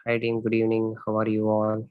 Hi team, good evening. How are you all?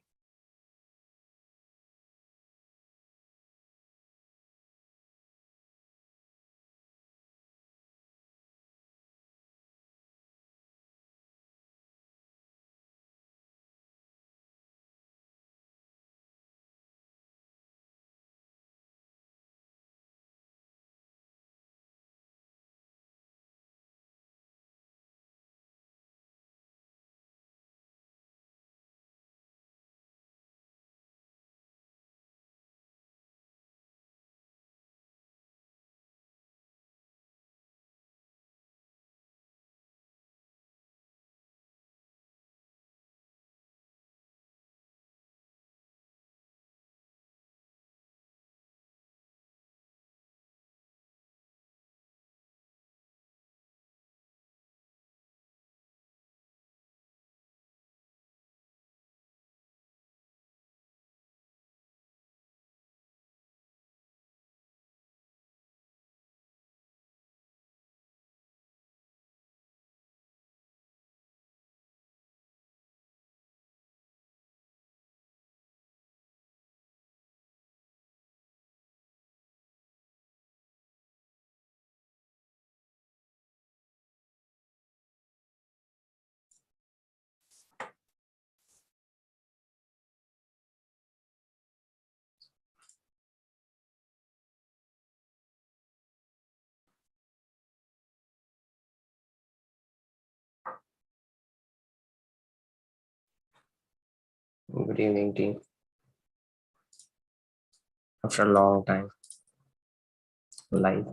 Good evening team. After a long time, live.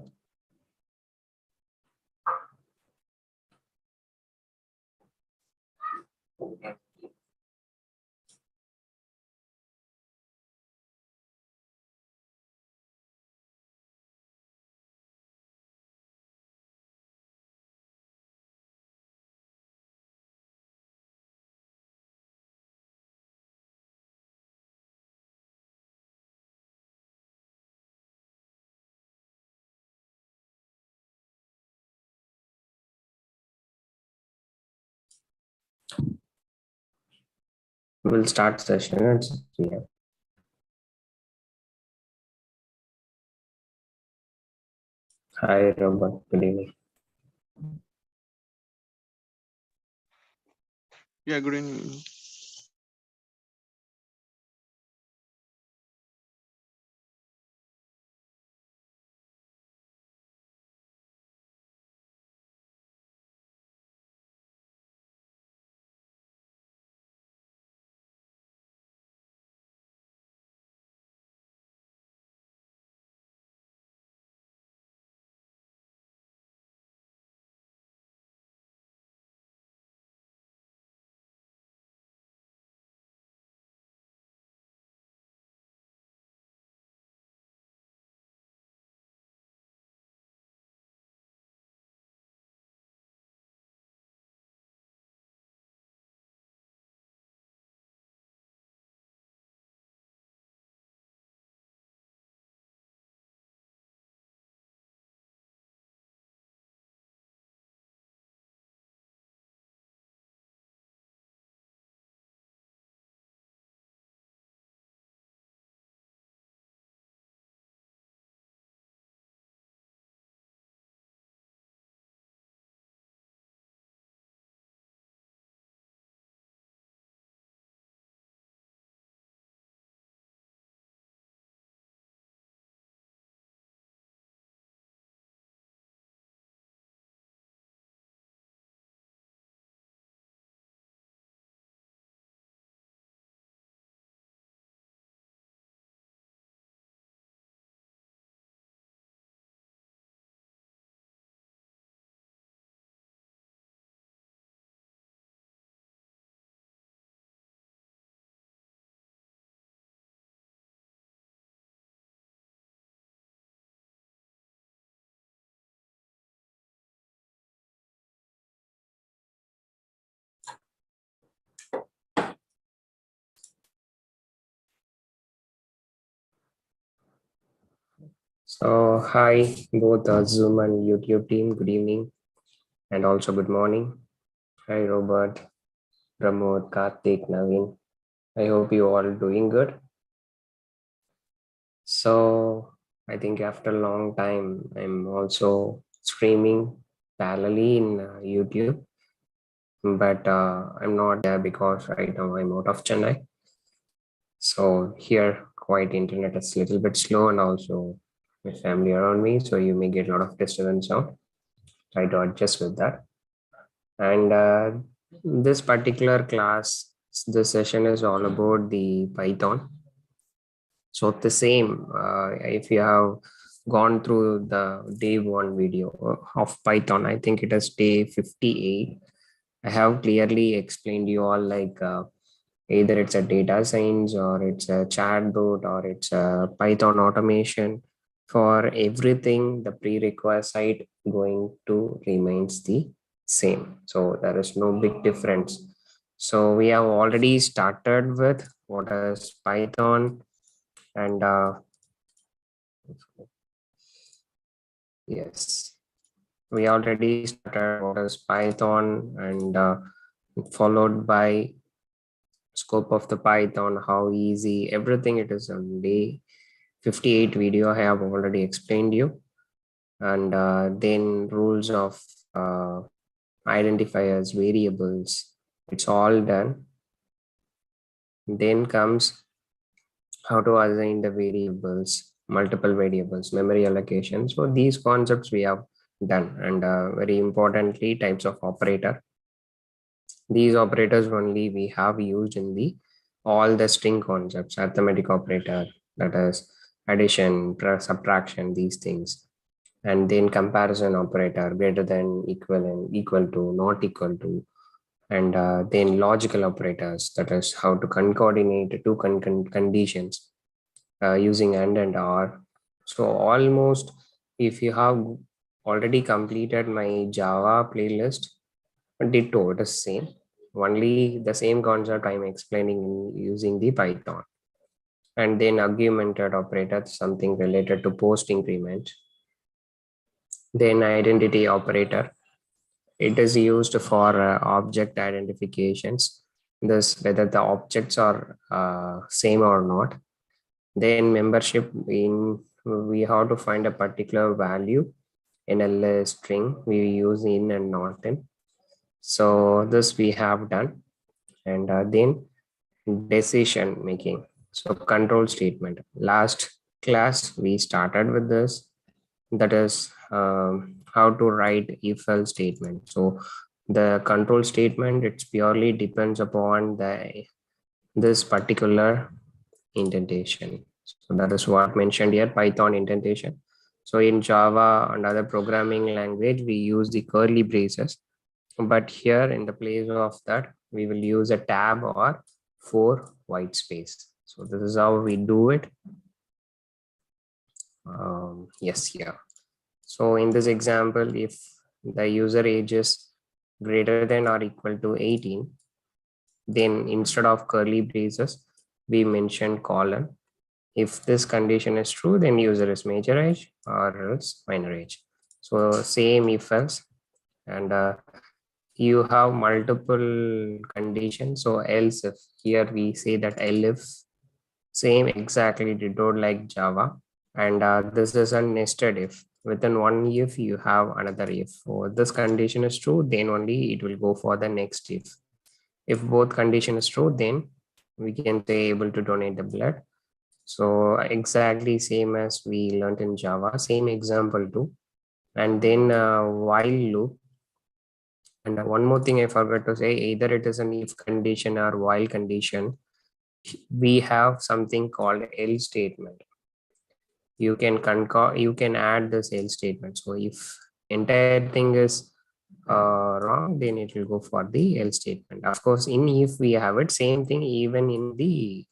We'll start session at 6 p.m. Hi Robert, good evening. Yeah, good evening. So hi both Zoom and YouTube team, good evening and also good morning. Hi Robert. Pramod, Karthik, Naveen. I hope you all doing good. So I think after a long time, I'm also streaming parallelly in YouTube, but I'm not there because right now I'm out of Chennai. So here, quite internet is a little bit slow, and also my family around me, so you may get a lot of disturbance sound. Try to adjust with that. And this particular class, this session is all about the Python. So the same, if you have gone through the day one video of Python, I think it is day 58. I have clearly explained you all like either it's a data science or it's a chatbot or it's a Python automation. For everything, the prerequisite going to remains the same. So there is no big difference. So we have already started with what is Python, and yes, we already started what is Python, and followed by scope of the Python, how easy everything it is on day 58 video. I have already explained you, and then rules of uh, identifiers, variables, it's all done. Then comes how to assign the variables, multiple variables, memory allocation. So these concepts we have done, and very importantly, types of operator. These operators only we have used in the all the string concepts, arithmetic operator, that is addition, subtraction, these things, and then comparison operator, greater than, equivalent, equal to, not equal to, and then logical operators, that is how to coordinate two conditions using and or. So almost, if you have already completed my Java playlist, ditto, it is same. Only the same concept I'm explaining using the Python. And then augmented operator, something related to post increment. Then identity operator, it is used for object identifications. This whether the objects are same or not. Then membership, in we have to find a particular value in a list string. We use in and not in. So this we have done, and then decision making. So control statement. Last class we started with this. That is how to write if else statement. So the control statement, it's purely depends upon the this particular indentation. So that is what mentioned here, Python indentation. So in Java and other programming language, we use the curly braces, but here in the place of that, we will use a tab or for white space. So this is how we do it. Yes, yeah. So in this example, if the user age is greater than or equal to 18, then instead of curly braces, we mentioned colon. If this condition is true, then user is major age or else minor age. So same if else, and you have multiple conditions. So else if, here we say that elif, same exactly ditto like Java. And this is a nested if. Within one if you have another if. So this condition is true, then only it will go for the next if. If both condition is true, then we can say able to donate the blood. So exactly same as we learned in Java, same example too. And then while loop. And one more thing I forgot to say, either it is an if condition or while condition, we have something called else statement. You can you can add this else statement. So if entire thing is wrong, then it will go for the else statement. Of course, in if we have it, same thing even in the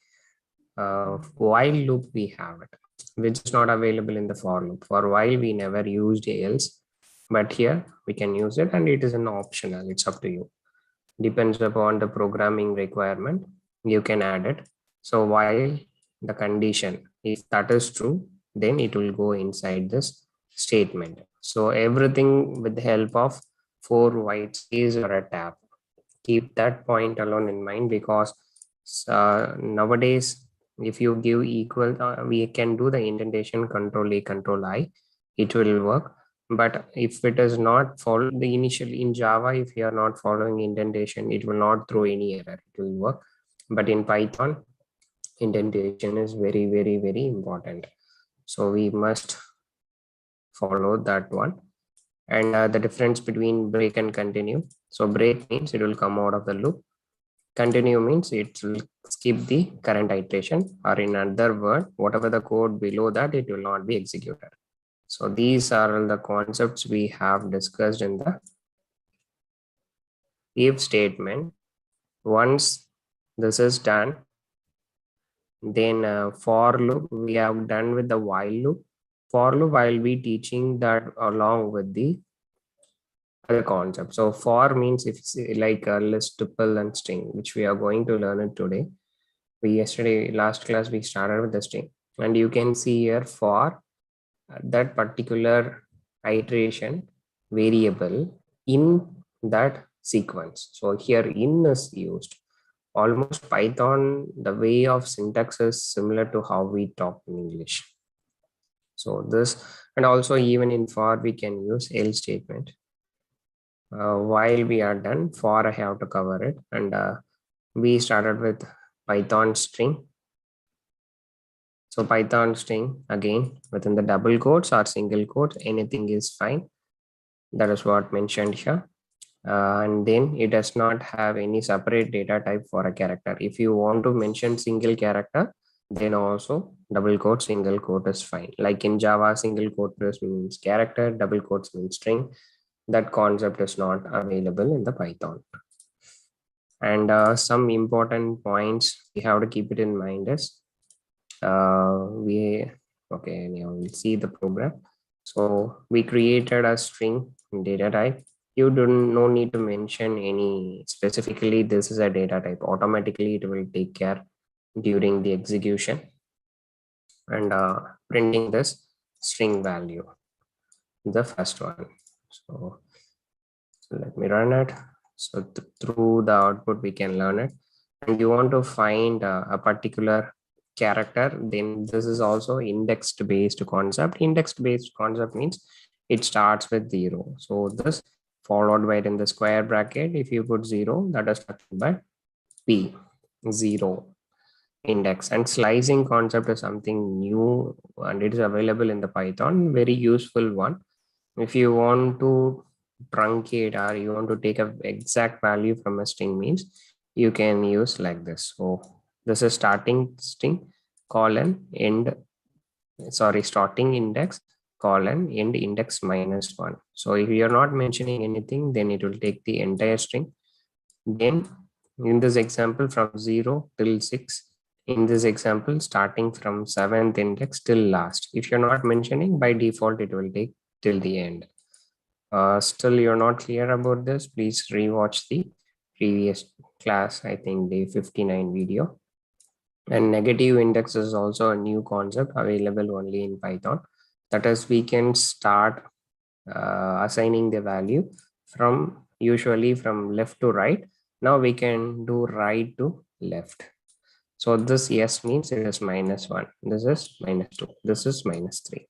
while loop we have it, which is not available in the for loop. For while we never used else, but here we can use it, and it is an optional. It's up to you. Depends upon the programming requirement. You can add it. So while the condition, if that is true, then it will go inside this statement. So everything with the help of four white space or a tab. keep that point alone in mind, because nowadays if you give equal, we can do the indentation control A control I, it will work. But if it is not follow the initial in Java, if you are not following indentation, it will not throw any error, it will work. But in Python, indentation is very important, so we must follow that one. And the difference between break and continue, so break means it will come out of the loop, continue means it will skip the current iteration, or in another word, whatever the code below that, it will not be executed. So these are all the concepts we have discussed in the if statement. Once this is done, then for loop we have done with the while loop. For loop I'll be teaching that along with the other concept. So for means if like a list, tuple and string, which we are going to learn it today. Yesterday last class we started with the string, and you can see here for that particular iteration variable in that sequence. So here in is used. Almost Python, the way of syntax is similar to how we talk in English. So this, and also even in for we can use else statement. While we are done for, I have to cover it. And we started with Python string. So Python string, again within the double quotes or single quotes, anything is fine. That is what mentioned here. And then it does not have any separate data type for a character. If you want to mention single character, then also double quote, single quote is fine. Like in Java, single quote means character, double quotes means string. That concept is not available in the Python. And some important points we have to keep it in mind is okay, now we'll see the program. So we created a string data type. You don't no need to mention any specifically this is a data type. Automatically it will take care during the execution and printing this string value, the first one. So let me run it. So through the output we can learn it. And you want to find a particular character, then this is also indexed based concept. Indexed based concept means it starts with 0. So this followed by in the square bracket, if you put 0, that is nothing but p, 0 index. And slicing concept is something new and it is available in the Python, very useful one. If you want to truncate or you want to take an exact value from a string means you can use like this. So this is starting string colon end, sorry, starting index colon end index -1. So if you're not mentioning anything, then it will take the entire string. Then in this example from 0 till 6, in this example starting from 7th index till last. If you're not mentioning, by default it will take till the end. Still you're not clear about this, please rewatch the previous class, I think day 59 video. And negative index is also a new concept available only in Python. That is, we can start assigning the value from usually from left to right. Now we can do right to left. So this yes means it is -1. This is -2. This is -3.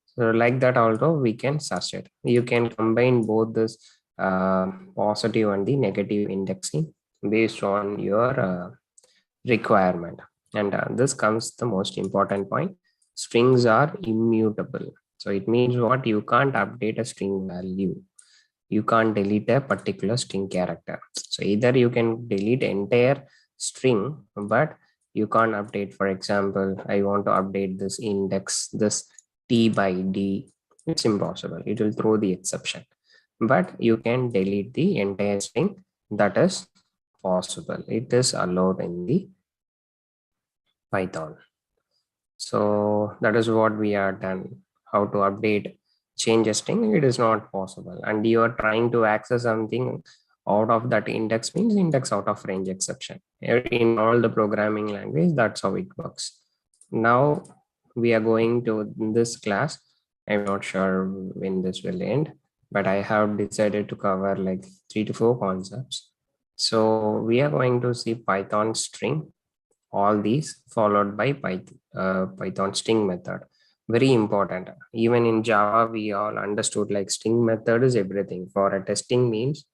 So like that also we can search it. You can combine both this positive and the negative indexing based on your requirement. And this comes the most important point. Strings are immutable. So it means what? You can't update a string value. You can't delete a particular string character. So either you can delete entire string, but you can't update. For example, I want to update this index, this t by d. It's impossible. It will throw the exception. But you can delete the entire string. That is possible. It is allowed in the Python. So that is what we are done. How to update change a string, it is not possible. And you are trying to access something out of that index means index out of range exception. In all the programming language, that's how it works. Now we are going to this class. I'm not sure when this will end, but I have decided to cover like 3 to 4 concepts. So we are going to see Python string, all these followed by Python string method. Very important. Even in Java, we all understood like string method is everything. For a testing means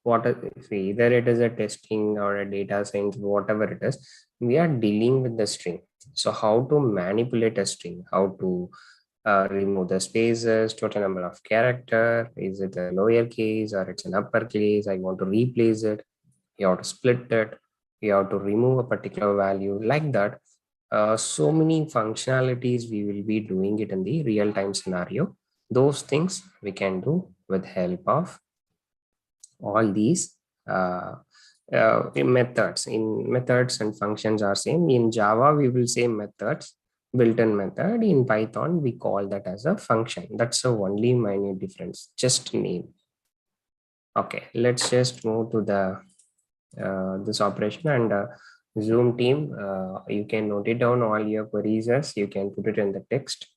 if either it is a testing or a data science, whatever it is, we are dealing with the string. So how to manipulate a string, how to remove the spaces, total number of character, is it a lowercase or it's an uppercase, I want to replace it, you have to split it, you have to remove a particular value, like that. So many functionalities we will be doing it in the real-time scenario. Those things we can do with help of all these methods. In methods and functions are same. In Java we will say methods, built-in method. In Python we call that as a function. That's the only minor difference, just name. Okay, let's just move to the this operation, and Zoom team, you can note it down all your queries as you can put it in the text.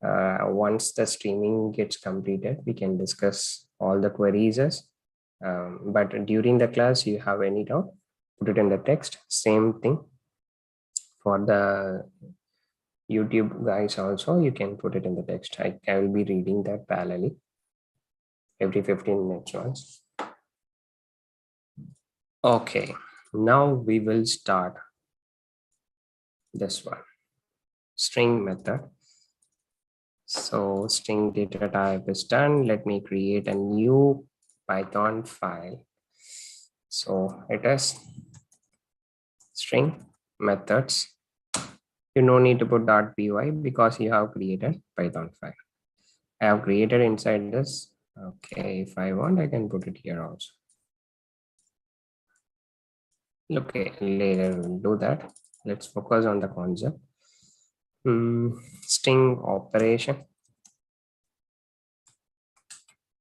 Once the streaming gets completed, we can discuss all the queries as, but during the class you have any doubt, put it in the text. Same thing for the YouTube guys also, you can put it in the text. I will be reading that parallelly every 15 minutes once. Okay, now we will start this one, string method. So string data type is done. Let me create a new Python file. So it is string methods. You no need to put .py because you have created Python file. I have created inside this. Okay, if I want, I can put it here also. Okay, later we'll do that. Let's focus on the concept. String operation.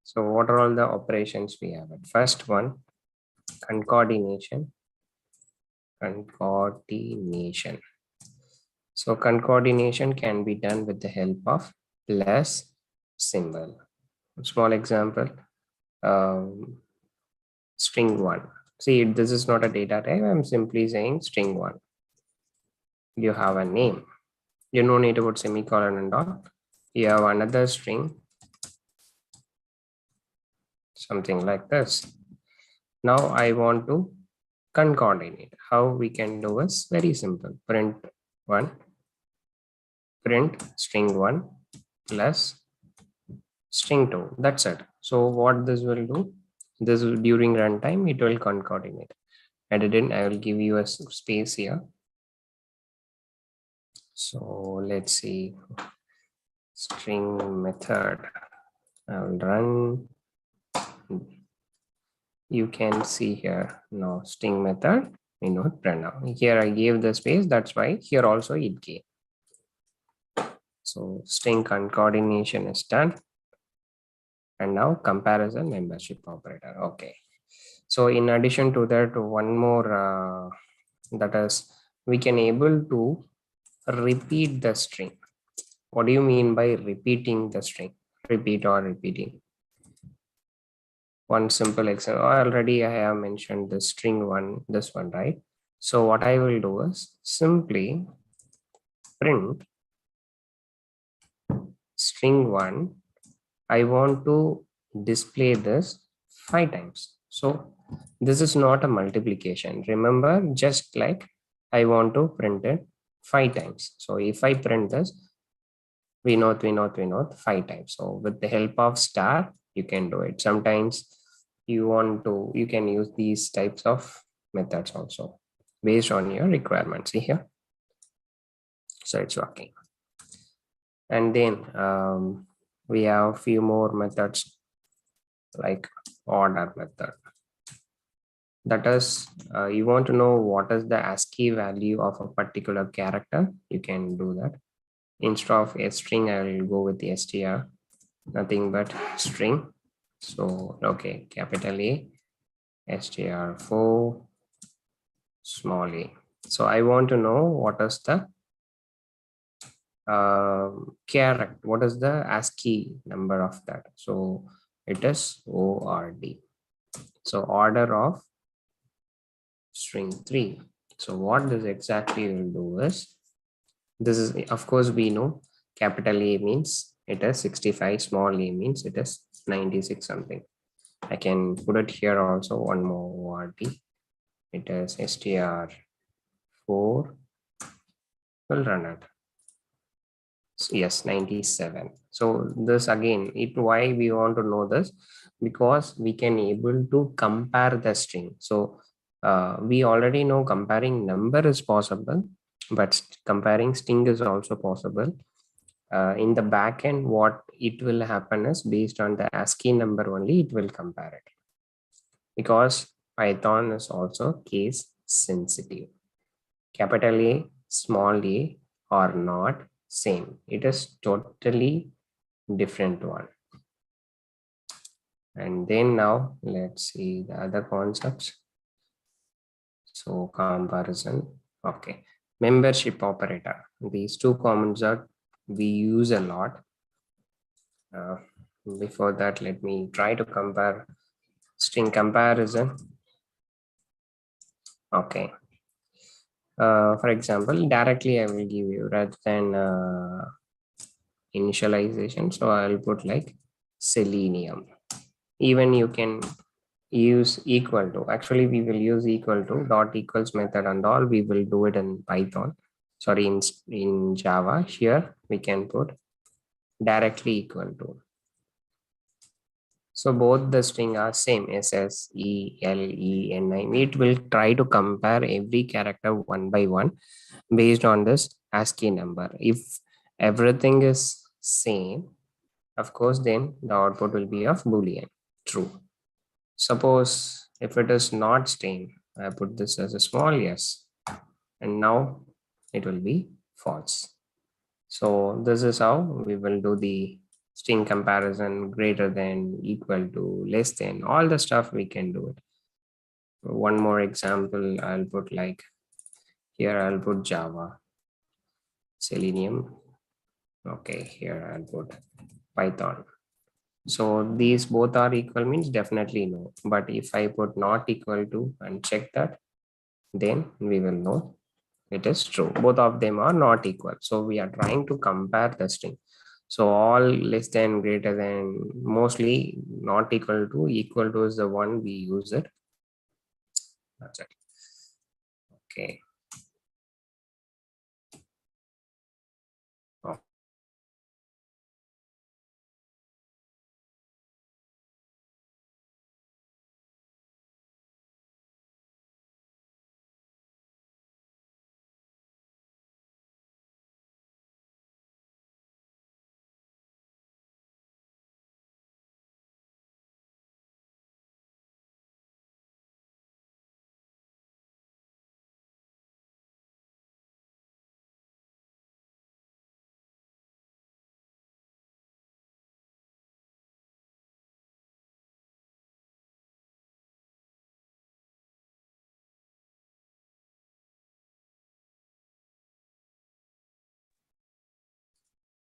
So what are all the operations we have? First one, concatenation. So concatenation can be done with the help of plus symbol. Small example, string 1. See, this is not a data type. I'm simply saying string 1. You have a name. You don't need to put semicolon and all. You have another string, something like this. Now I want to concatenate. How we can do is very simple. Print string 1 plus string 2. That's it. So what this will do, this will, during runtime, it will concatenate. I will give you a space here. So let's see, string method. I will run. You can see here now string method Vinoth now. Here I gave the space, that's why here also it gave. So string concatenation is done. And now comparison membership operator. Okay. So in addition to that, one more, that is, we can able to repeat the string. What do you mean by repeating the string? Repeat or repeating? One simple example, already I have mentioned the string 1, this one, right? So what I will do is simply print string 1. I want to display this 5 times. So this is not a multiplication. Remember, just like I want to print it 5 times. So if I print this, Vinoth 5 times. So with the help of star, you can do it. Sometimes you can use these types of methods also based on your requirements. See here. So it's working. And then we have a few more methods like order method. That is, you want to know what is the ASCII value of a particular character, you can do that. Instead of a string, I will go with the str, nothing but string. So okay, capital A, str4, small a. So I want to know what is the character, what is the ASCII number of that. So it is ORD. So order of string 3. So what this exactly will do is, this is, of course, we know capital A means it is 65, small a means it is 96 something. I can put it here also, one more ORT. It is str4 will run it. Yes, 97. So this again, why we want to know this, because we can able to compare the string. So we already know comparing number is possible, but comparing string is also possible. In the backend, what it will happen is, based on the ASCII number only, it will compare it, because Python is also case sensitive. Capital A, small a are not same. It is totally different one. And then now let's see the other concepts. So comparison. Okay. Membership operator. These two comments are we use a lot. Before that, let me try to compare string comparison. Okay. For example, directly I will give you rather than initialization. So I'll put like Selenium. Even you can use equal to. Actually, we will use equal to dot equals method and all. We will do it in Python. Sorry, in Java. Here we can put directly equal to. So both the string are same, SSELENI. It will try to compare every character one by one based on this ASCII number. If everything is same, of course, then the output will be of Boolean, true. Suppose if it is not same, I put this as a small yes, and now it will be false. So this is how we will do the string comparison, greater than, equal to, less than, all the stuff we can do it. One more example, I'll put like here, I'll put Java, Selenium. Okay, here I'll put Python. So these both are equal means definitely no. But if I put not equal to and check that, then we will know it is true. Both of them are not equal. So we are trying to compare the string. So all less than, greater than, mostly not equal to is the one we use it. That's it. Okay. Oh.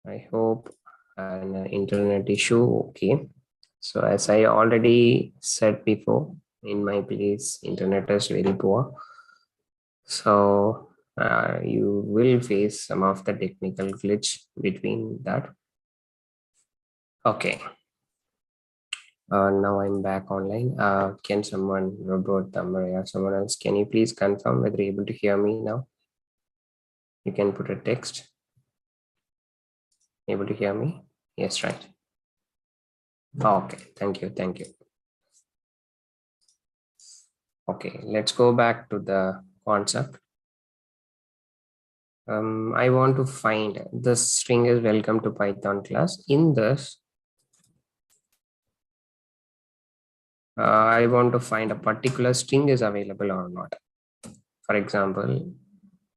I hope an internet issue. Okay. So as I already said before, in my place, internet is very poor. So you will face some of the technical glitch between that. Okay. Now I'm back online. Can someone, Robert, Maria, someone else, can you please confirm whether you're able to hear me now? You can put a text. Able to hear me? Yes, right. Okay, thank you, thank you. Okay, let's go back to the concept. I want to find the string is welcome to Python class. In this, I want to find a particular string is available or not. For example,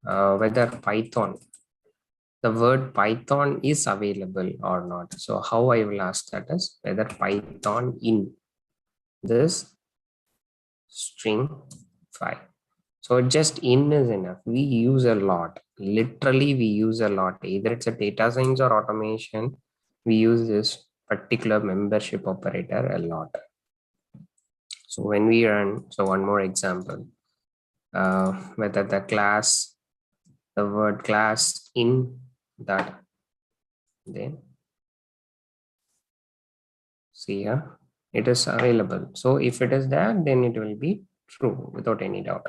whether Python, the word Python is available or not. So how I will ask that is whether Python in this string file. So just in is enough. We use a lot. Literally, we use a lot. Either it's a data science or automation. We use this particular membership operator a lot. So when we run, so one more example. whether the class, the word class in that, then see here, it is available. So if it is there, then it will be true without any doubt.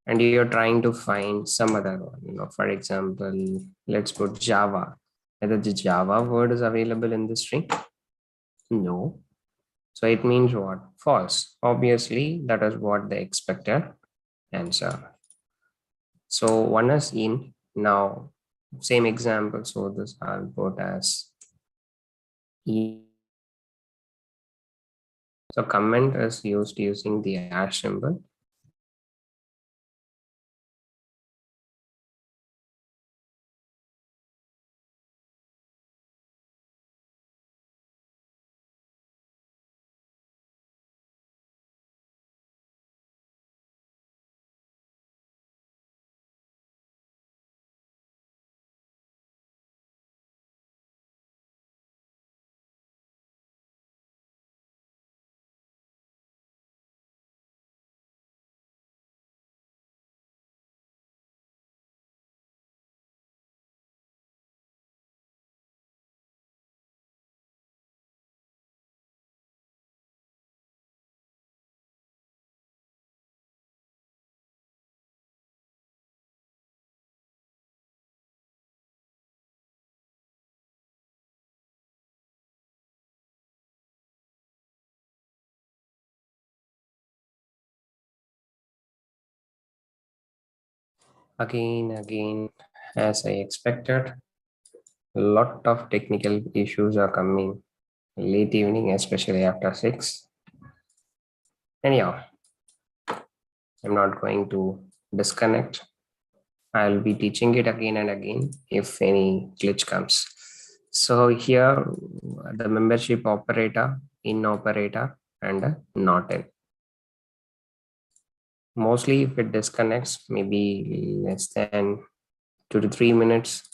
And you're trying to find some other one, for example, let's put Java. Whether the Java word is available in the string? No. So it means what? False. Obviously, that is what the expected answer. So one is in. Now, same example. So this I'll put as E. So comment is used using the hash symbol. Again, as I expected, a lot of technical issues are coming late evening, especially after 6. Anyhow, I'm not going to disconnect. I'll be teaching it again and again if any glitch comes. So here, the membership operator, in operator, and not in. Mostly if it disconnects, maybe less than 2 to 3 minutes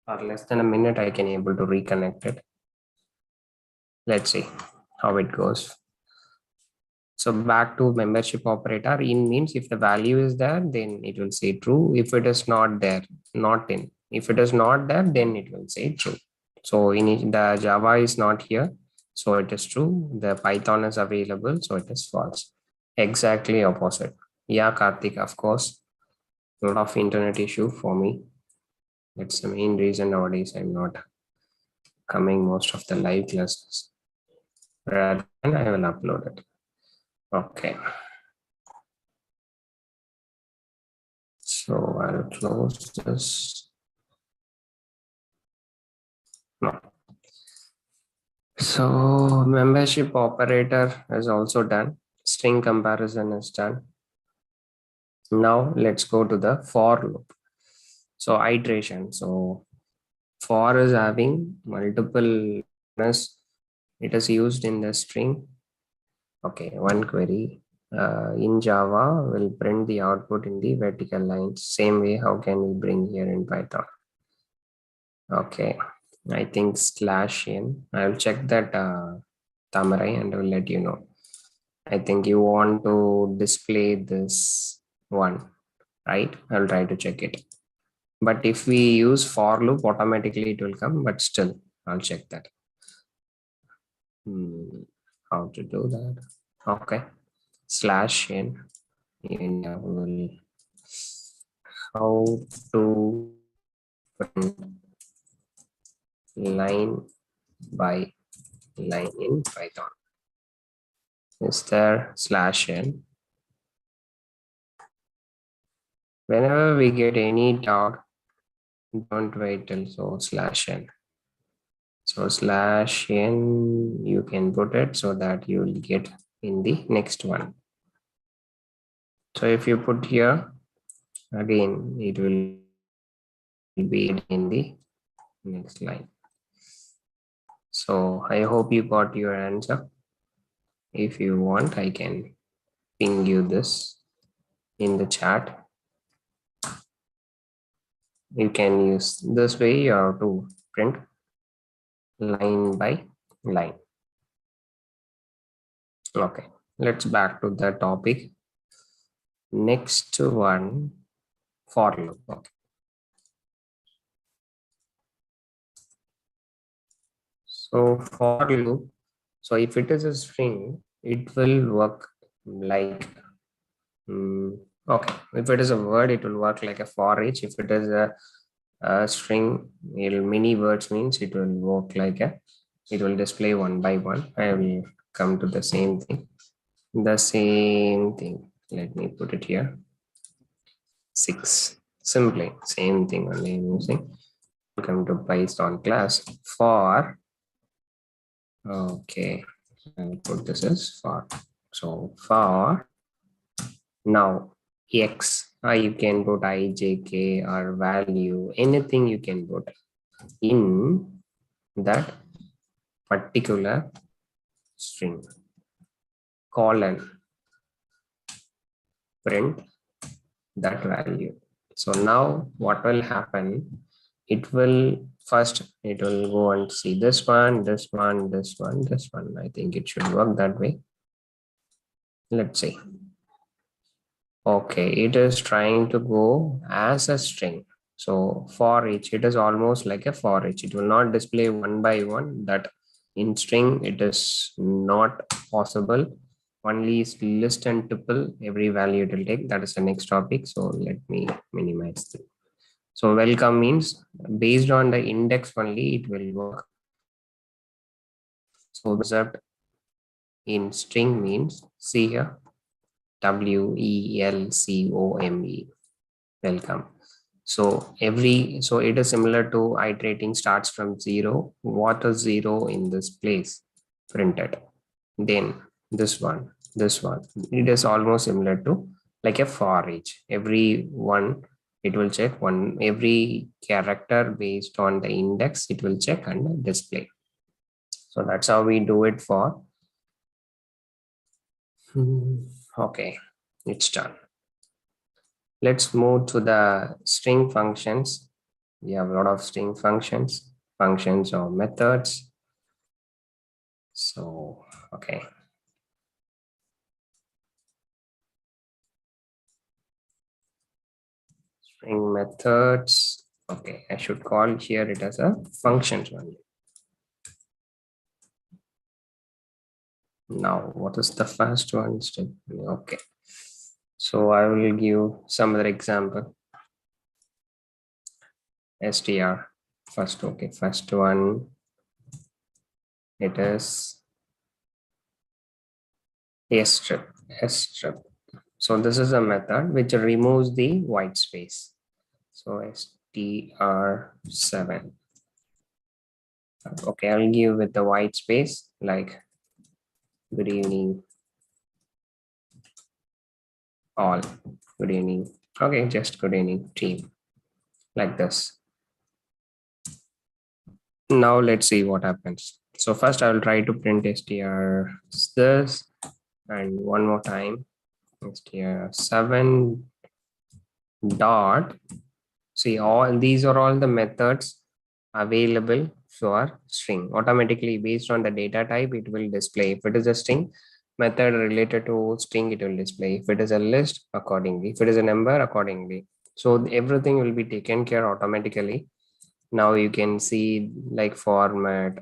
or less than a minute, I can able to reconnect it. Let's see how it goes. So back to membership operator, in means if the value is there, then it will say true. If it is not there, not in. If it is not there, then it will say true. So in the Java is not here, so it is true. The Python is available, so it is false. Exactly opposite. Yeah, Karthik, of course. A lot of internet issue for me. That's the main reason nowadays I'm not coming most of the live classes. Rather than I will upload it. Okay. So I'll close this. No. So membership operator is also done. String comparison is done. Now let's go to the for loop. So iteration. So for is having multiple, it is used in the string. Okay, one query in Java will print the output in the vertical lines. Same way, how can we bring here in Python? Okay, I think /n. I will check that Tamarai and I will let you know. I think you want to display this one, right? I'll try to check it. But if we use for loop, automatically it will come, but still, I'll check that. How to do that? Okay, /n. Will how to print line by line in Python. Is there /n? Whenever we get any doubt, don't wait till so /n. So /n, you can put it so that you will get in the next one. So if you put here, again, it will be in the next line. So I hope you got your answer. If you want, I can ping you this in the chat. You can use this way you have to print line by line. Okay, let's back to the topic. Next one, for loop. Okay. So for loop, so if it is a string, it will work like okay. If it is a word, it will work like a for each. If it is a string, many words means it will work like a, it will display one by one. I will come to the same thing. The same thing. Let me put it here. 6. Simply same thing only I'm using. Welcome to Python class for. Okay, I'll put this as for. So for now x, you can put I, j, k, or value, anything you can put in that particular string, colon, print that value. So now what will happen, it will first, it will go and see this one, this one, this one, this one. I think it should work that way. Let's see. Okay, it is trying to go as a string. So for each, it is almost like a for each. It will not display one by one. That in string, it is not possible. Only is list and tuple, every value it will take. That is the next topic. So let me minimize it. So welcome means based on the index only, it will work. So observed in string means, see here, welcome. Welcome. So so it is similar to iterating starts from 0. What is 0 in this place? Printed. Then this one, this one. It is almost similar to like a for each. Every one, it will check one, every character based on the index, it will check and display. So that's how we do it for. Okay, it's done. Let's move to the string functions. We have a lot of string functions or methods. So, okay. String methods. Okay, I should call here it as a functions only. Now, what is the first one? Okay. So I will give some other example. str first. Okay, first one, it is strip. So this is a method which removes the white space. So str7. Okay, I'll give with the white space like good evening all. Good evening. Okay, just good evening team, like this. Now let's see what happens. So first I will try to print str this, and one more time str7 dot. See, all these are all the methods available for string. Automatically based on the data type, it will display. If it is a string, method related to string, it will display. If it is a list, accordingly. If it is a number, accordingly. So everything will be taken care automatically. Now you can see like format,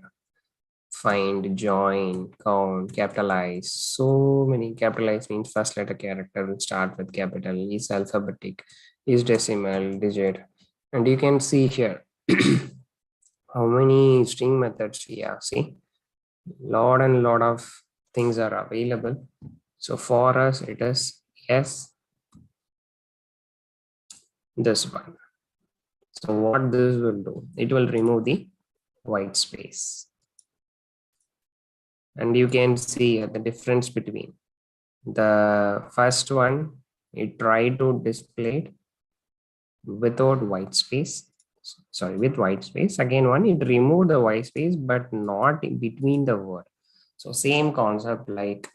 find, join, count, capitalize. So many. Capitalize means first letter character will start with capital, is alphabetic, is decimal, digit. And you can see here how many string methods we have. See, lot and lot of things are available. So for us, it is yes, this one. So what this will do, it will remove the white space. And you can see the difference between the first one, it tried to display it without white space. Sorry, with white space. Again, one, it removed the white space, but not in between the word. So same concept like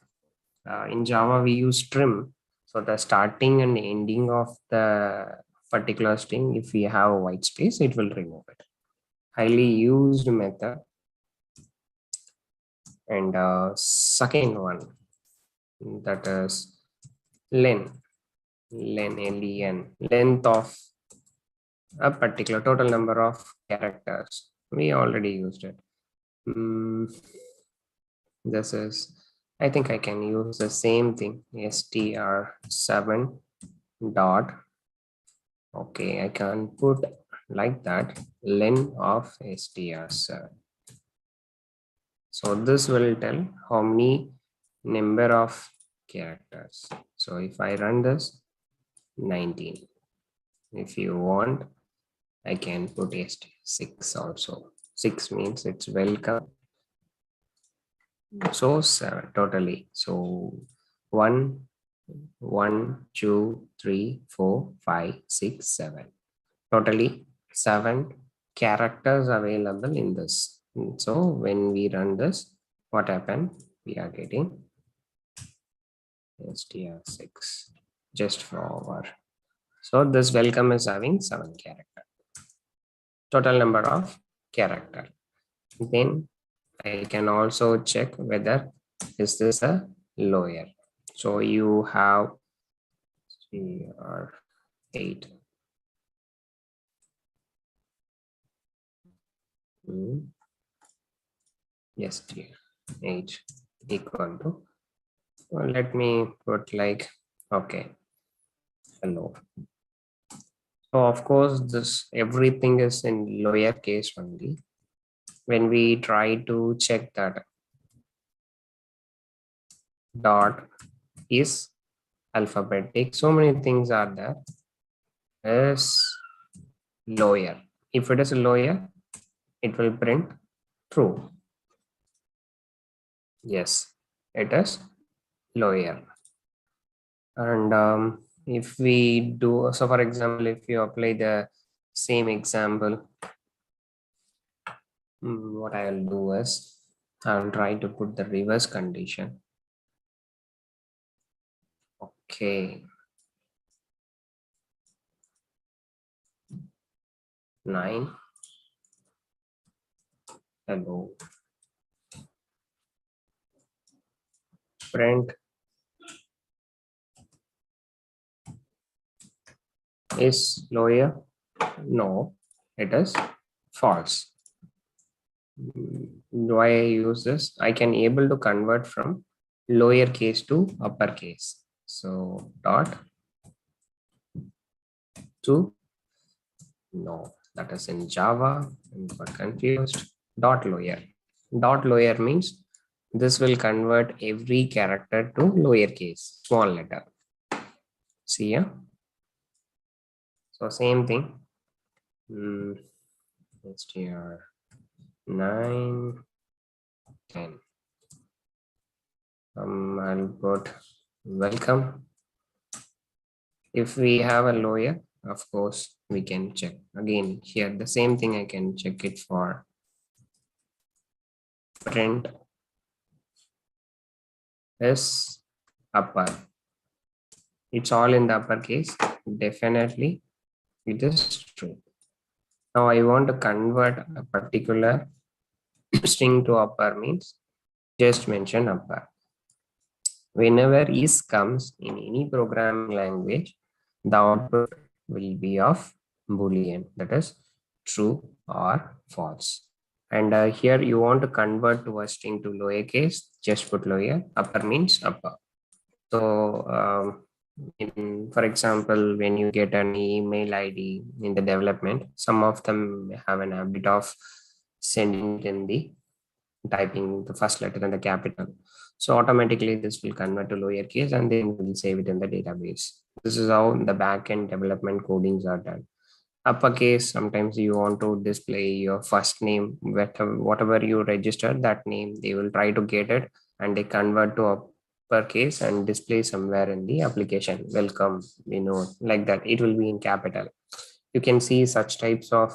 in Java, we use trim. So the starting and ending of the particular string, if we have a white space, it will remove it. Highly used method. And second one, that is len. len, length of a particular total number of characters. We already used it. This is, I think I can use the same thing, str7 dot. Okay, I can put like that, len of str7. So this will tell how many number of characters. So if I run this, 19. If you want, I can put st6 also. 6 means it's welcome. So 7 totally. So 1, 1, 2, 3, 4, 5, 6, 7. Totally 7 characters available in this. So when we run this, what happened? We are getting str6 just for our. So this welcome is having 7 character. Total number of character. Then I can also check whether is this a lawyer. So you have 3 or 8. Yes, 3, 8 equal to. Well, let me put like, okay, hello. So of course, this everything is in lower case only. When we try to check that dot is alphabetic, so many things are there. Is lower. If it is a lower, it will print true. Yes, it is lower. And if we do, so for example, if you apply the same example, what I'll do is I'll try to put the reverse condition. Okay. 9. Hello. Print is lower. No, it is false. Do I use this? I can able to convert from lowercase to uppercase. So dot to, no, that is in Java. I'm got confused. Dot lower. Dot lower means this will convert every character to lowercase, small letter. See ya. So same thing. str 9, 10. I'll put welcome. If we have a lower, of course, we can check again here. The same thing I can check it for print is upper. It's all in the uppercase. Definitely, it is true. Now I want to convert a particular string to upper means just mention upper. Whenever is comes in any programming language, the output will be of Boolean, that is true or false. And here you want to convert to a string to lowercase, just put lower, upper means upper. So for example, when you get an email ID in the development, some of them have an habit of sending it in the typing the first letter in the capital. So automatically this will convert to lowercase and then we'll save it in the database. This is how the backend development codings are done. Uppercase, sometimes you want to display your first name, whatever you register that name, they will try to get it and they convert to uppercase and display somewhere in the application. Welcome, like that. It will be in capital. You can see such types of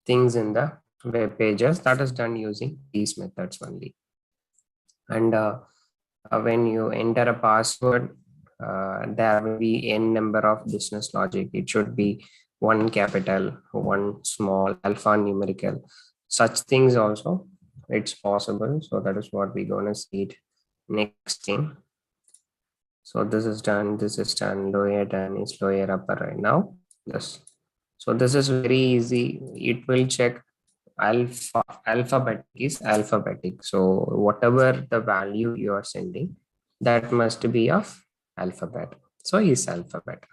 things in the web pages that is done using these methods only. And when you enter a password, there will be n number of business logic. It should be one capital, one small, alphanumerical. Such things also, it's possible. So that is what we're gonna see it next thing. So this is done, this is done, lower done is lower upper right now. This. So this is very easy. It will check alphabetic is alphabetic. So whatever the value you are sending, that must be of alphabet. So is alphabet.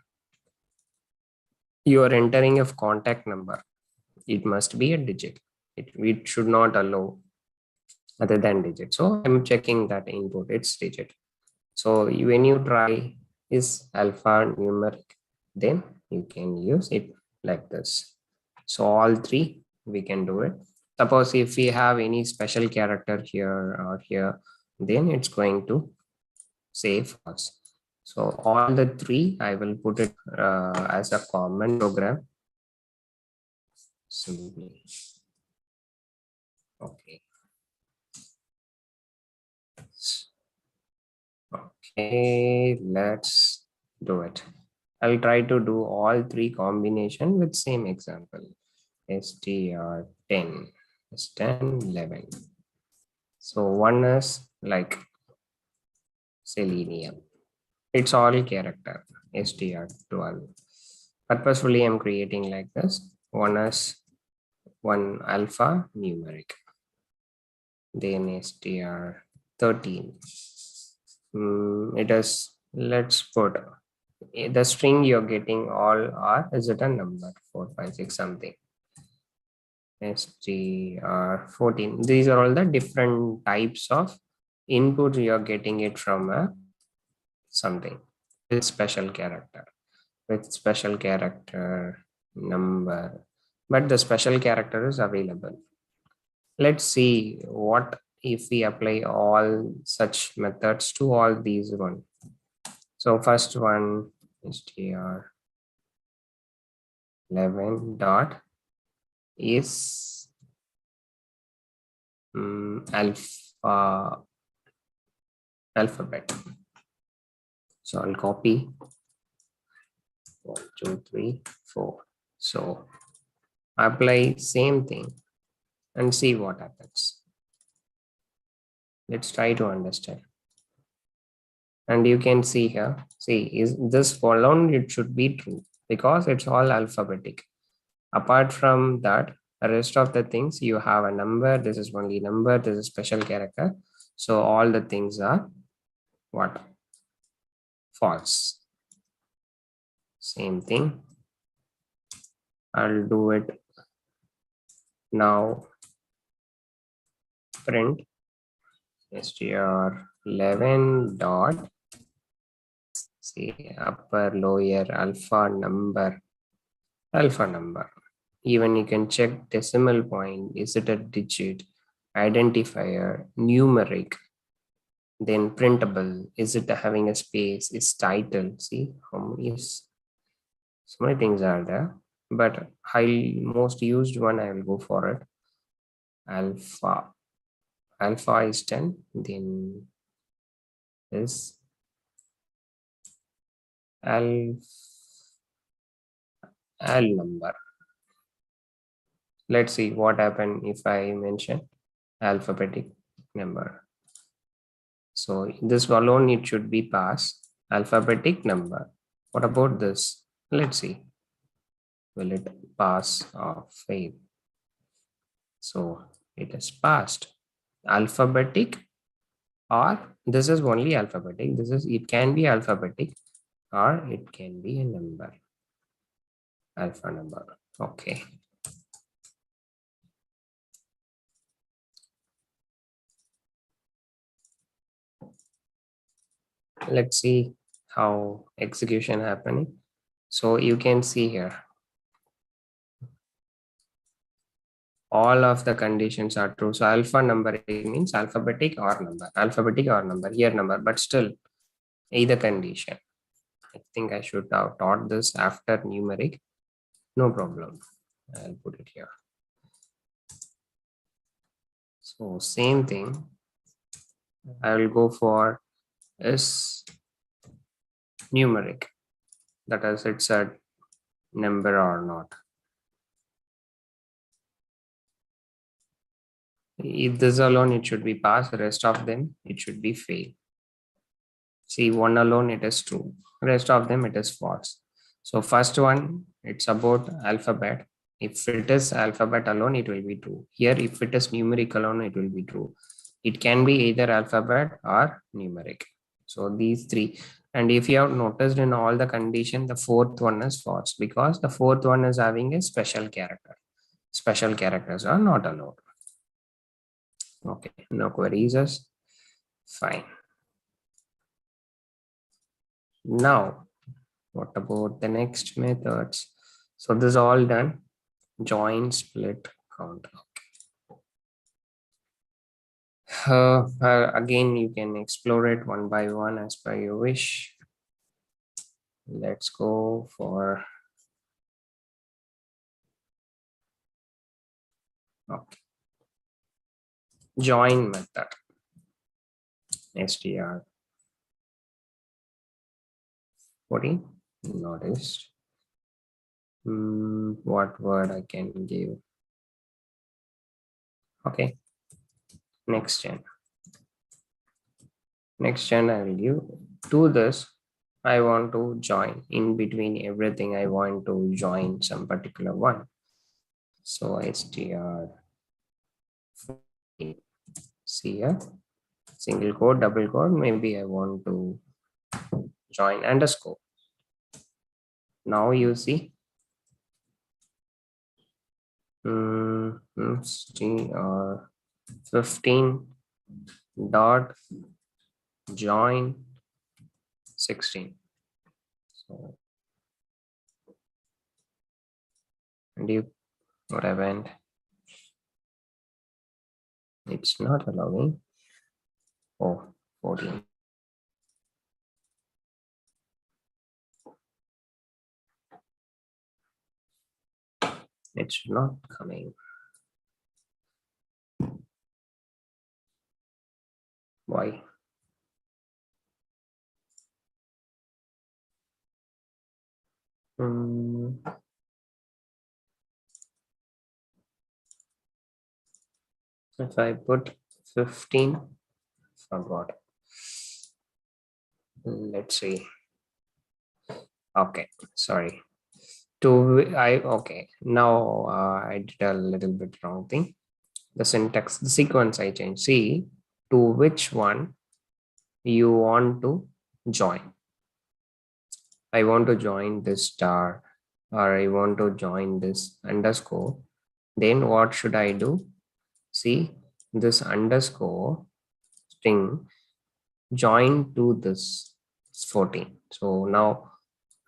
You are entering a contact number. It must be a digit. It should not allow other than digit. So I'm checking that input, it's digit. So when you try is alphanumeric, then you can use it like this. So all three, we can do it. Suppose if we have any special character here or here, then it's going to say false. So all the three, I will put it as a common program. Simply. Okay. Okay, let's do it. I'll try to do all three combination with same example. str10 is 10, 11. So one is like Selenium. It's all character, str12. Purposefully, I'm creating like this. One is one alpha numeric. Then str13. It is, let's put the string you're getting all are, is it a number 4, 5, 6 something. str14. These are all the different types of input you're getting it from a something with special character, number, but the special character is available. Let's see what if we apply all such methods to all these one. So first one str11 dot is alphabet. So I'll copy 1, 2, 3, 4. So apply same thing and see what happens. Let's try to understand. And you can see here, see, is this alone, it should be true because it's all alphabetic. Apart from that, the rest of the things, you have a number, this is only number, this is special character. So all the things are what? False. Same thing. I'll do it now. Print str11 dot say upper lower alpha number. Even you can check decimal point, is it a digit, identifier, numeric, then printable, is it having a space, is title. See how many is, so many things are there, but most used one, I will go for it. Alpha is 10, then is al number. Let's see what happen if I mention alphabetic number. So this alone, it should be passed alphabetic number. What about this? Let's see. Will it pass or fail? So it is passed. Alphabetic, or this is only alphabetic. This is, it can be alphabetic or it can be a number. Alpha number. Okay. Let's see how execution happening. So you can see here, all of the conditions are true. So alpha number means alphabetic or number, here number, but still either condition. I think I should have taught this after numeric. No problem. I'll put it here. So same thing. I will go for is numeric. That is, it's a number or not. If this alone, it should be passed. The rest of them, it should be fail. See, one alone it is true. Rest of them it is false. So first one, it's about alphabet. If it is alphabet alone, it will be true. Here, if it is numeric alone, it will be true. It can be either alphabet or numeric. So these three. And if you have noticed in all the condition, the fourth one is false because the fourth one is having a special character. Special characters are not allowed. Okay, no queries. Fine. Now, what about the next methods? So this is all done. Join, split, count. Again, you can explore it one by one as per your wish. Let's go for okay. Join method. str 40. Noticed. What word I can give? Okay. Next gen. Next gen I will give to this. I want to join in between everything. I want to join some particular one. So str see here single quote, double quote. Maybe I want to join underscore. Now you see str 15 dot join 16. So and you what happened? It's not allowing. Oh, 14. It's not coming. Why? If I put 15, forgot. Let's see. Okay, sorry. Okay. Now I did a little bit wrong thing. The syntax, the sequence I changed. See, to which one you want to join. I want to join this star or I want to join this underscore. Then what should I do? See, this underscore string join to this 14. So now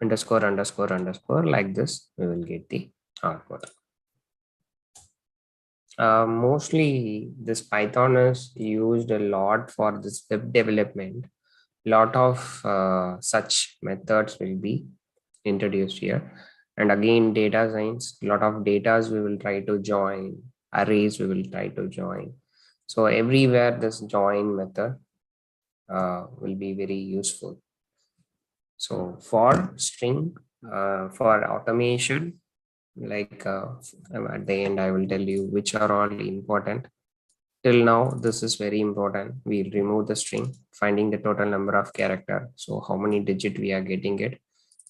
underscore underscore underscore like this, we will get the output. Mostly this Python is used a lot for this web development. Lot of such methods will be introduced here. And again, data science, lot of datas we will try to join, arrays we will try to join. So everywhere this join method will be very useful. So for string, for automation, like at the end, I will tell you which are all important. Till now, this is very important. We remove the string, finding the total number of character. So how many digit we are getting it,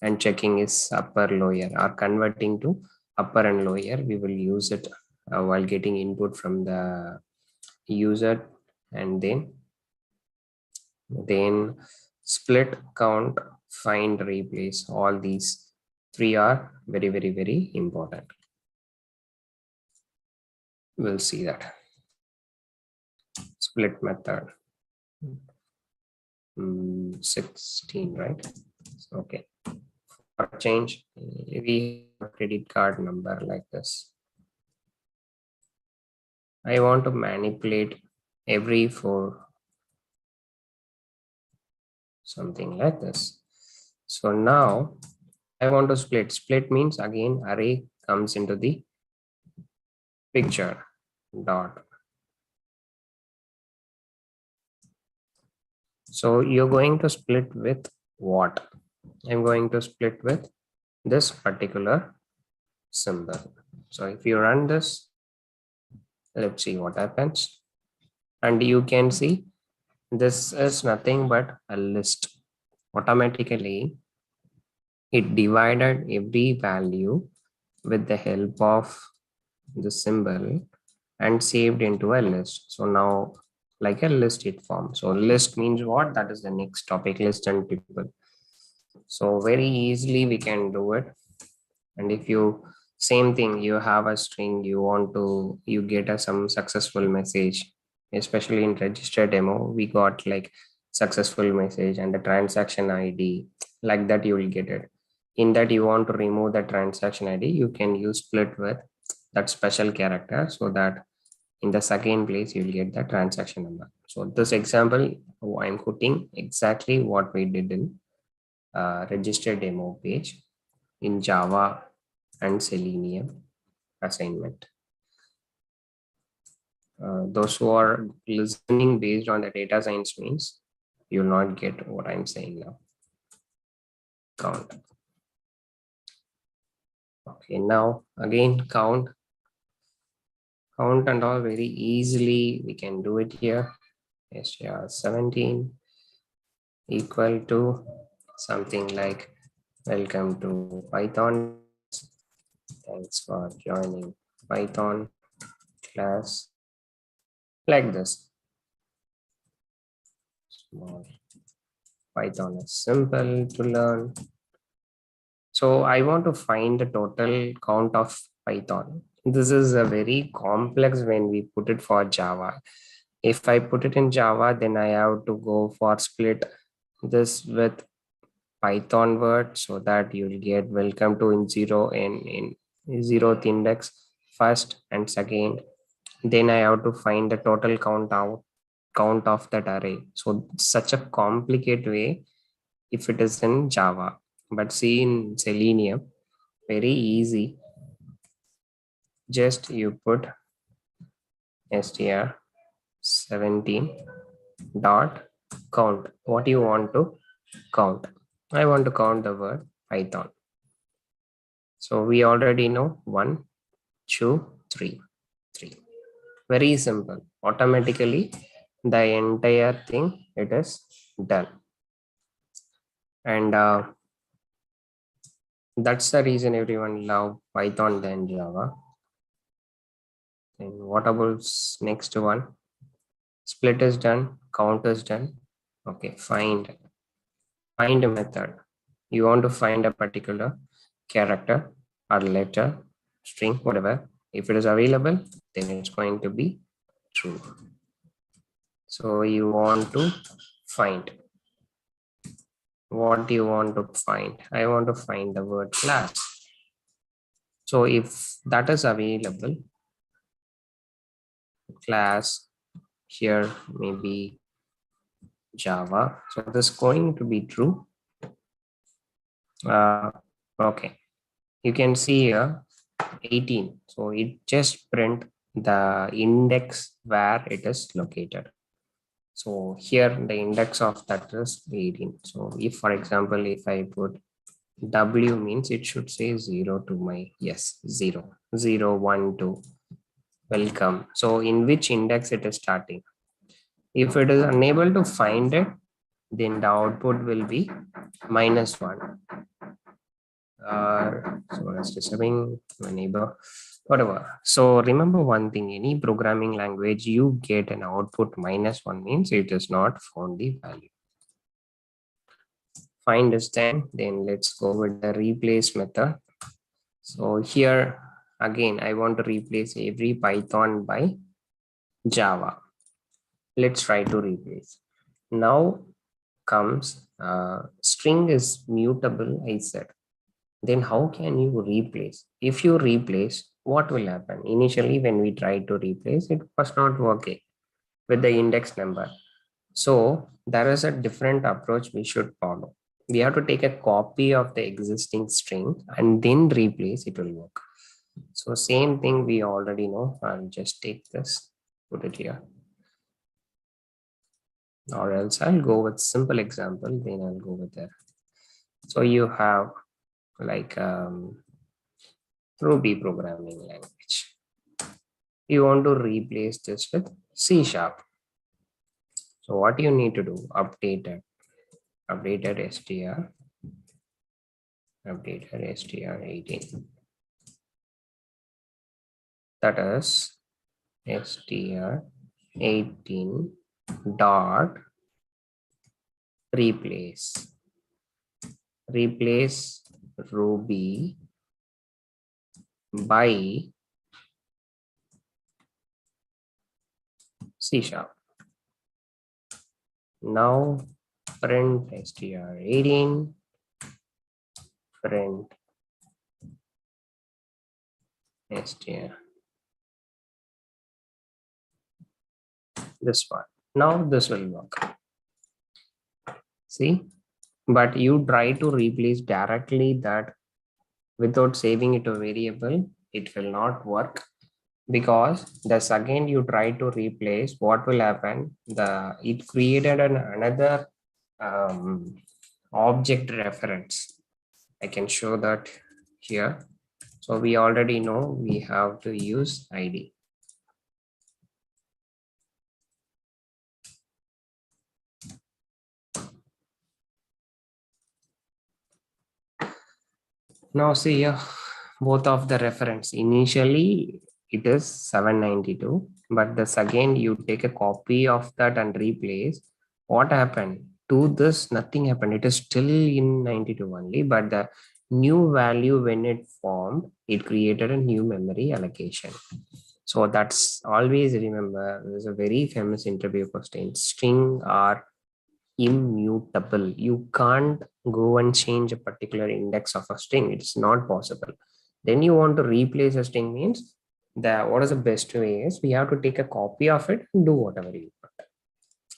and checking is upper, lower, or converting to upper and lower. We will use it while getting input from the user, and then split, count, find, replace. All these three are very, very, very important. We'll see that. Split method. 16, right? Okay. For change, we have a credit card number like this. I want to manipulate every four, something like this. So now I want to split. Split means again array comes into the picture dot. So you're going to split with what? I'm going to split with this particular symbol. So if you run this, let's see what happens. And you can see this is nothing but a list. automatically it divided every value with the help of the symbol and saved into a list. So now like a list it forms. So list means what? That is the next topic, list and tuple. So very easily we can do it. And if you same thing, you have a string, you want to, you get a some successful message, especially in register demo, we got like successful message and the transaction ID, like that you will get it. In that you want to remove the transaction ID, you can use split with that special character, so that in the second place you will get the transaction number. So this example, I'm putting exactly what we did in register demo page in Java and Selenium assignment. Those who are listening based on the data science means you'll not get what I'm saying now. Count. Okay, now again count and all very easily we can do it here. str17 equal to something like welcome to Python. Thanks for joining Python class, like this. Small. Python is simple to learn. So I want to find the total count of Python. This is a very complex when we put it for Java. If I put it in Java, then I have to go for split this with Python word, so that you'll get welcome to in zero and in zeroth index first and second. Then I have to find the total count of that array. So such a complicated way if it is in Java. But see in Selenium, very easy. Just you put str17 dot count. What you want to count? I want to count the word Python. So we already know 1, 2, 3. Very simple. Automatically the entire thing it is done. And that's the reason everyone love Python than Java. And what about next one? Split is done, count is done. Okay, find method. You want to find a particular character or letter, string, whatever. If it is available, then it's going to be true. So you want to find. What do you want to find? I want to find the word class. So if that is available, class here maybe Java. So this is going to be true. Okay, you can see here 18. So it just print the index where it is located. So here the index of that is 18. So if for example, if I put W means it should say 0 to my, yes, 0, 0, 1, 2, welcome. So in which index it is starting. If it is unable to find it, then the output will be -1. So that's disturbing my neighbor, whatever. So remember one thing, any programming language, you get an output -1 means it is not found the value. Find is 10, then let's go with the replace method. So here again, I want to replace every Python by Java. Let's try to replace. Now comes string is mutable, I said. Then how can you replace? If you replace, what will happen? Initially, when we tried to replace, it was not working with the index number. So there is a different approach we should follow. We have to take a copy of the existing string and then replace, it will work. So same thing we already know. I'll just take this, put it here. Or else I'll go with simple example, then I'll go with that. So you have like Ruby programming language. You want to replace this with C#. So what you need to do, update it. updated str18. That is str18 dot replace Ruby by C#. Now print str18, print str this one. Now this will work. See, but you try to replace directly that without saving it a variable, it will not work, because the second you try to replace, what will happen, it created another object reference. I can show that here. So we already know we have to use ID. Now see here, both of the reference, initially it is 792, but the second you take a copy of that and replace, what happened to this? Nothing happened. It is still in 92 only, but the new value, when it formed, it created a new memory allocation. So that's always remember, there's a very famous interview question: string are immutable. You can't go and change a particular index of a string. It's not possible. Then you want to replace a string, means what is the best way is we have to take a copy of it and do whatever you want,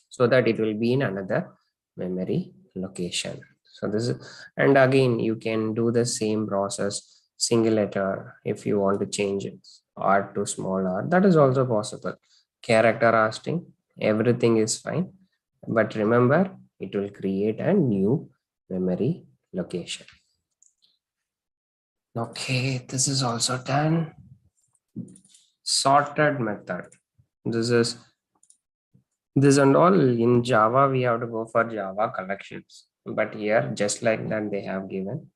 so that it will be in another memory location. So this is, and again you can do the same process, single letter, if you want to change it r to small r, that is also possible. Character or string, everything is fine, but remember it will create a new memory location. Okay, this is also done. Sorted method, this and all in Java, we have to go for Java collections, but here just like that they have given.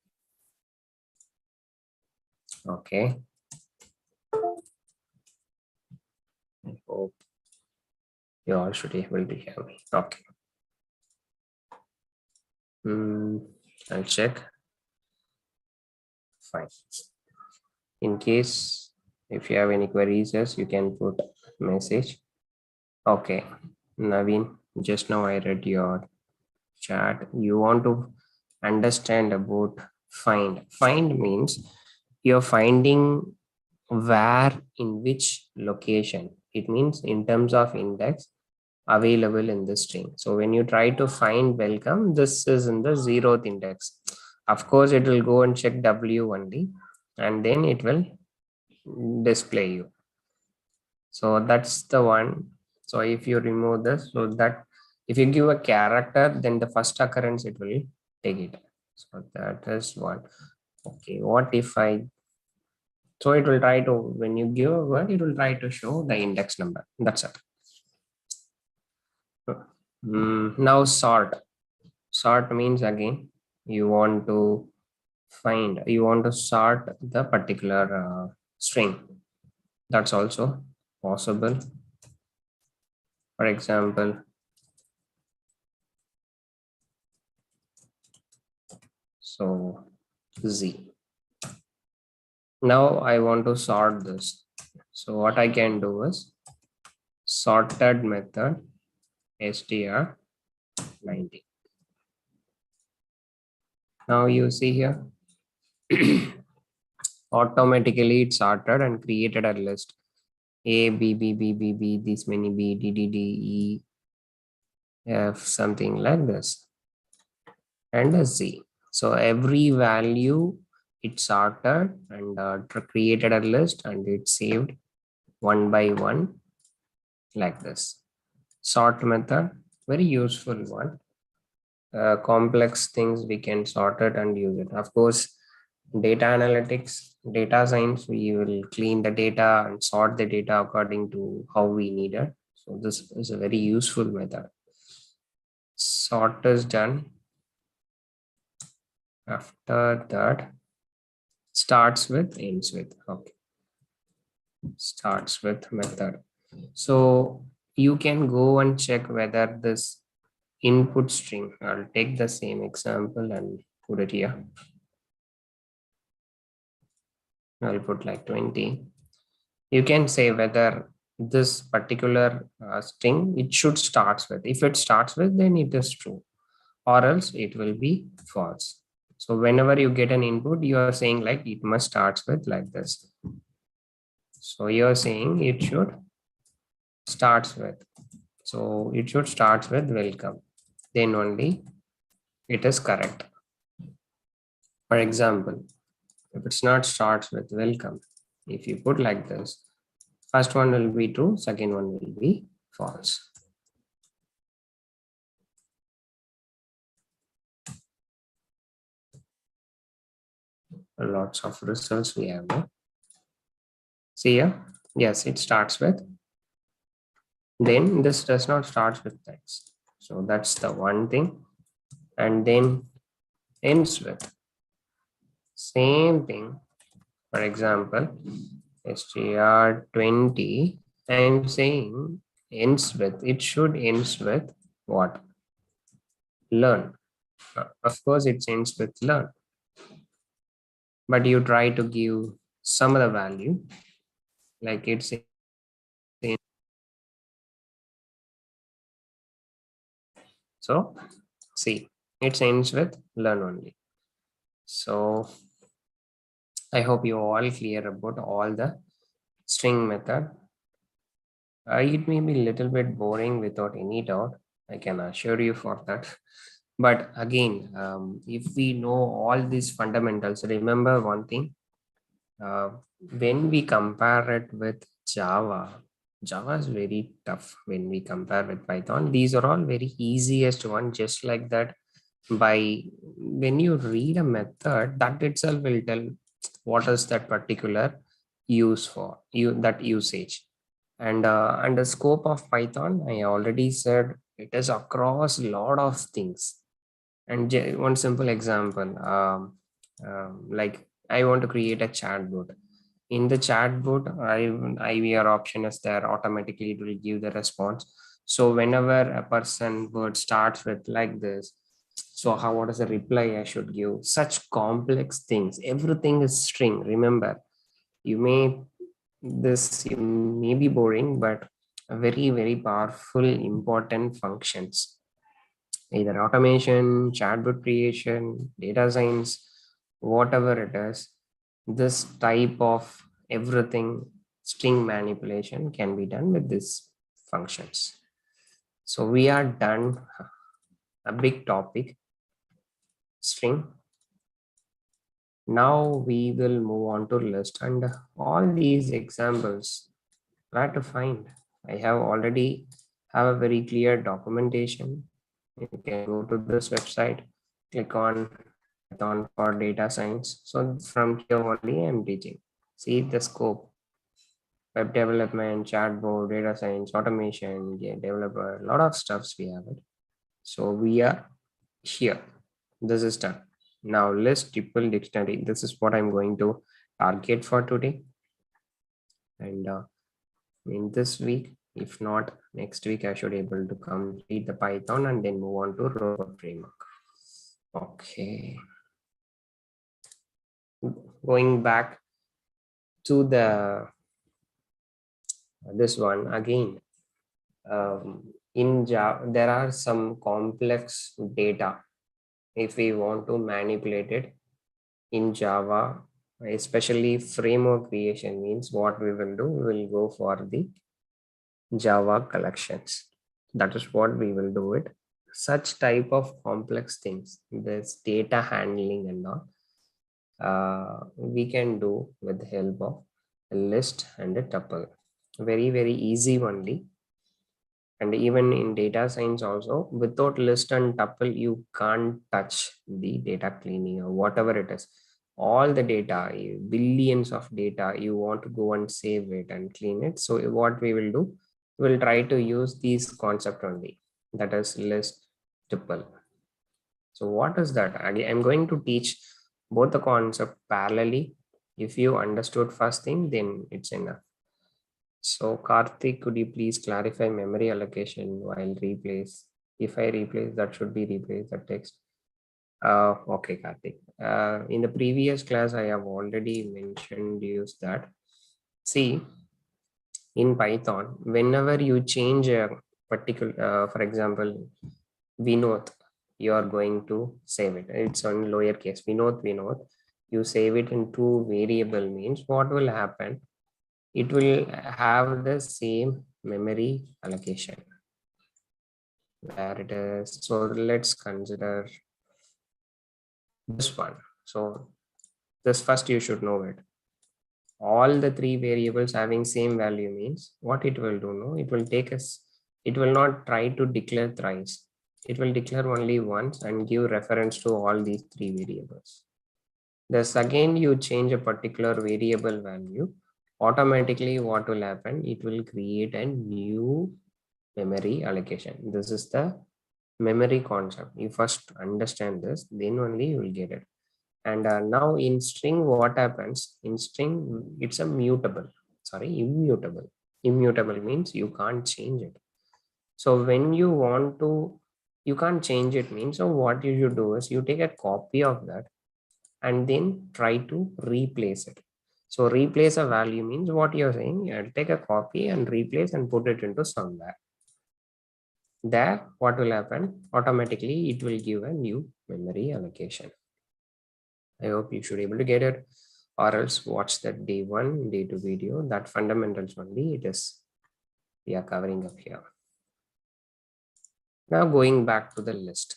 Okay, I hope you all should be able to hear me. Okay. I'll check. Fine. In case if you have any queries, yes, you can put message. Okay, Naveen, just now I read your chat. You want to understand about find. Find means you're finding where, in which location. It means in terms of index available in the string. So when you try to find welcome, this is in the 0th index. Of course, it will go and check W only, and then it will display you. So that's the one. So if you remove this, so that if you give a character, then the first occurrence it will take it. So that is one. Okay, what if so it will try to, when you give a word, it will try to show the index number. That's it. Now sort. Sort means again, you want to sort the particular string. That's also possible. For example, so Z. Now I want to sort this. So what I can do is sorted method str90. Now you see here, automatically it sorted and created a list. A, B, B, B, B, B, this many B, D, D, D, E, F, something like this, and a Z. So every value it sorted and created a list, and it saved one by one like this. Sort method, very useful one. Complex things we can sort it and use it. Of course, data analytics, data science, we will clean the data and sort the data according to how we need it. So this is a very useful method. Sort is done. After that, starts with, ends with. Okay, starts with method. So you can go and check whether this input string, I'll take the same example and put it here. I'll put like 20. You can say whether this particular string, it should starts with. If it starts with, then it is true, or else it will be false. So whenever you get an input, you are saying like it must starts with like this. So you're saying it should starts with. So it should starts with welcome. Then only it is correct. For example, if it's not starts with welcome, if you put like this, first one will be true, second one will be false. Lots of results we have there. See here, yes, it starts with. Then this does not start with text. So that's the one thing. And then ends with. Same thing. For example, str20, I'm saying ends with, it should ends with what? Learn. Of course, it ends with learn. But you try to give some other value, like it's in. So see, it ends with learn only. So I hope you all clear about all the string method. It may be a little bit boring without any doubt. I can assure you for that. But again, if we know all these fundamentals, remember one thing, uh, when we compare it with Java, Java is very tough when we compare with Python. These are all very easiest one, just like that. By when you read a method, that itself will tell what is that particular use for you, that usage. And the scope of Python, I already said it is across a lot of things. And one simple example, like I want to create a chatbot. In the chatbot, IVR option is there. Automatically, it will give the response. So whenever a person word starts with like this, so how what is the reply I should give? Such complex things. Everything is string. Remember, you may this may be boring, but a very very powerful, important functions, either automation, chatbot creation, data science, whatever it is, this type of everything string manipulation can be done with these functions. So we are done a big topic, string. Now we will move on to list, and all these examples where to find. I have already have a very clear documentation. You can go to this website, click on Python for data science. So from here only I'm teaching. See the scope: web development, chatbot, data science, automation, yeah, developer, a lot of stuffs we have it. So we are here. This is done. Now list tuple dictionary. This is what I'm going to target for today. And in this week, if not next week, I should able to complete the Python and then move on to robot framework. Okay. Going back to the this one again. In Java, there are some complex data. If we want to manipulate it in Java, especially framework creation, means what we will do, we will go for the Java collections. That is what we will do it. Such type of complex things, this data handling and all, we can do with the help of a list and a tuple. Very, very easy only. And even in data science also, without list and tuple, you can't touch the data cleaning or whatever it is. All the data, billions of data, you want to go and save it and clean it. So what we will do, we'll try to use these concept only. That is list, tuple. So what is that? Again, I'm going to teach both the concept parallelly. If you understood first thing, then it's enough. So Karthik, could you please clarify memory allocation while replace? If I replace, that should be replace the text. Okay, Karthik. In the previous class, I have already mentioned use that. See, in Python, whenever you change a particular, for example, Vinoth, you are going to save it. It's on lowercase Vinoth. You save it in two variable means what will happen? It will have the same memory allocation. Where it is. So let's consider this one. So this first you should know it. All the three variables having same value means what it will do, no, it will take us, it will not try to declare thrice, it will declare only once and give reference to all these three variables. Thus again you change a particular variable value, automatically what will happen, it will create a new memory allocation. This is the memory concept. You first understand this, then only you will get it. And now in string, what happens? In string, it's a mutable, sorry, immutable. Immutable means you can't change it. So when you want to, you can't change it means, so what you should do is you take a copy of that and then try to replace it. So replace a value means what you're saying, you take a copy and replace and put it into somewhere. There, what will happen? Automatically, it will give a new memory allocation. I hope you should able to get it, or else watch that day 1, day 2 video. That fundamentals only it is we are covering up here. Now going back to the list.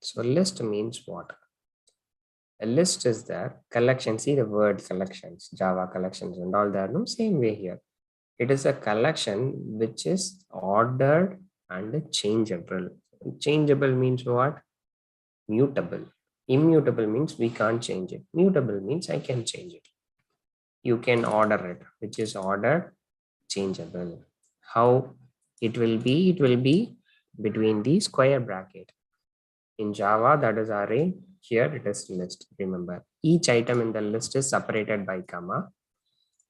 So list means what? A list is there collection. See the word collections, Java collections and all that. No, same way here. It is a collection which is ordered and changeable. Changeable means what? Mutable. Immutable means we can't change it. Mutable means I can change it. You can order it, which is ordered changeable. How it will be? It will be between the square bracket. In Java, that is array. Here it is list. Remember, each item in the list is separated by comma,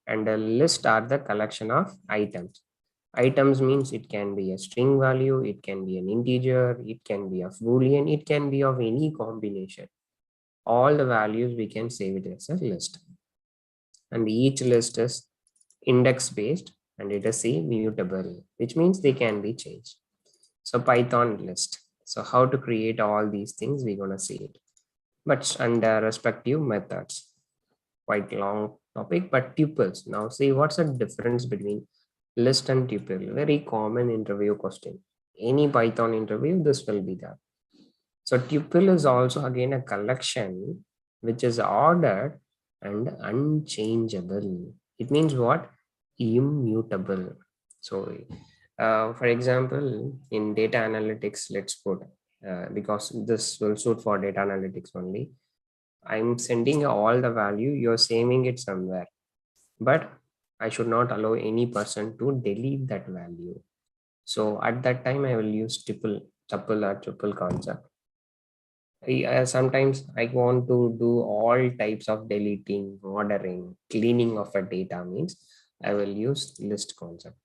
and the list are the collection of items. Items means it can be a string value, it can be an integer, it can be of Boolean, it can be of any combination. All the values we can save it as a list. And each list is index based and it is immutable, which means they can be changed. So Python list. So how to create all these things, we're going to see it, but under respective methods. Quite long topic, but tuples. Now see what's the difference between list and tuple. Very common interview question. Any Python interview, this will be there. So tuple is also again a collection which is ordered and unchangeable. It means what? Immutable. So for example, in data analytics, let's put, because this will suit for data analytics only. I'm sending all the value, you're saving it somewhere, but I should not allow any person to delete that value. So at that time, I will use tuple or tuple concept. Sometimes I want to do all types of deleting, ordering, cleaning of a data means I will use list concept.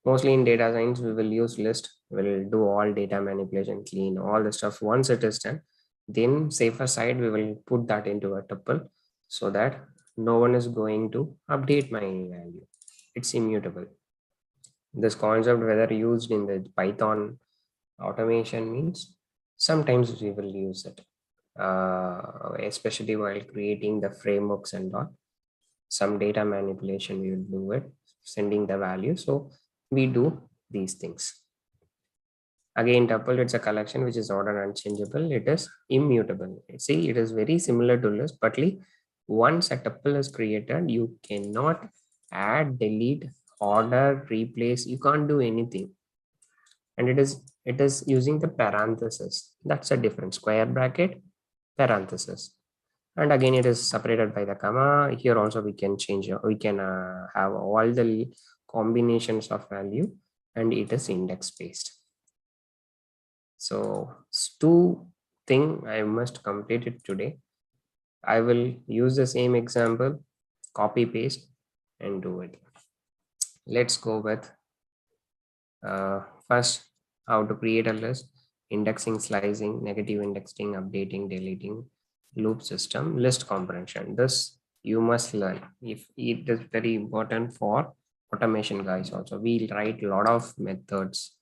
Mostly in data science, we will use list. We'll do all data manipulation, clean all the stuff. Once it is done, then safer side, we will put that into a tuple so that no one is going to update my value. It's immutable. This concept, whether used in the Python automation means sometimes we will use it, especially while creating the frameworks and all. Some data manipulation we will do it, sending the value. So we do these things. Again, tuple, it's a collection which is ordered and changeable. It is immutable. See, it is very similar to list, but once a tuple is created, you cannot add, delete, order, replace. You can't do anything. And it is using the parenthesis. That's a different square bracket, parenthesis. And again, it is separated by the comma. Here also we can change, we can have all the combinations of value, and it is index based. So two thing I must complete it today. I will use the same example, copy paste and do it. Let's go with first how to create a list, indexing, slicing, negative indexing, updating, deleting, loop system, list comprehension. This you must learn. If it is very important for automation guys also. We write a lot of methods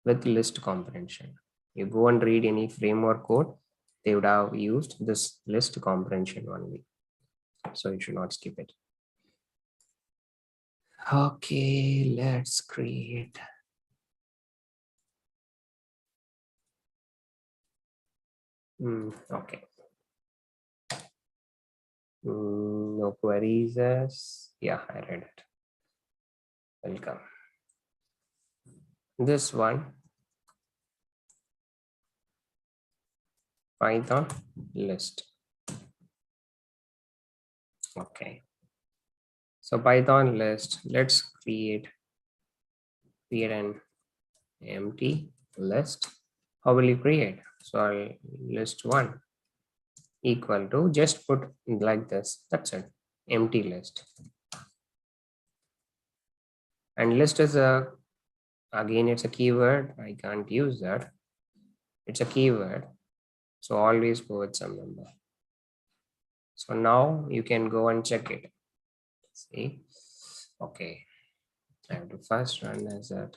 with list comprehension. You go and read any framework code, they would have used this list comprehension only. So you should not skip it. Okay, let's create. Okay. No queries. Yeah, I read it. Welcome. This one, Python list. Okay. So Python list, let's create an empty list. How will you create? So I'll list one equal to, just put like this. That's it. Empty list. And list is again, it's a keyword. I can't use that. It's a keyword. So always go with some number. So now you can go and check it. See, okay. I have to first run as that.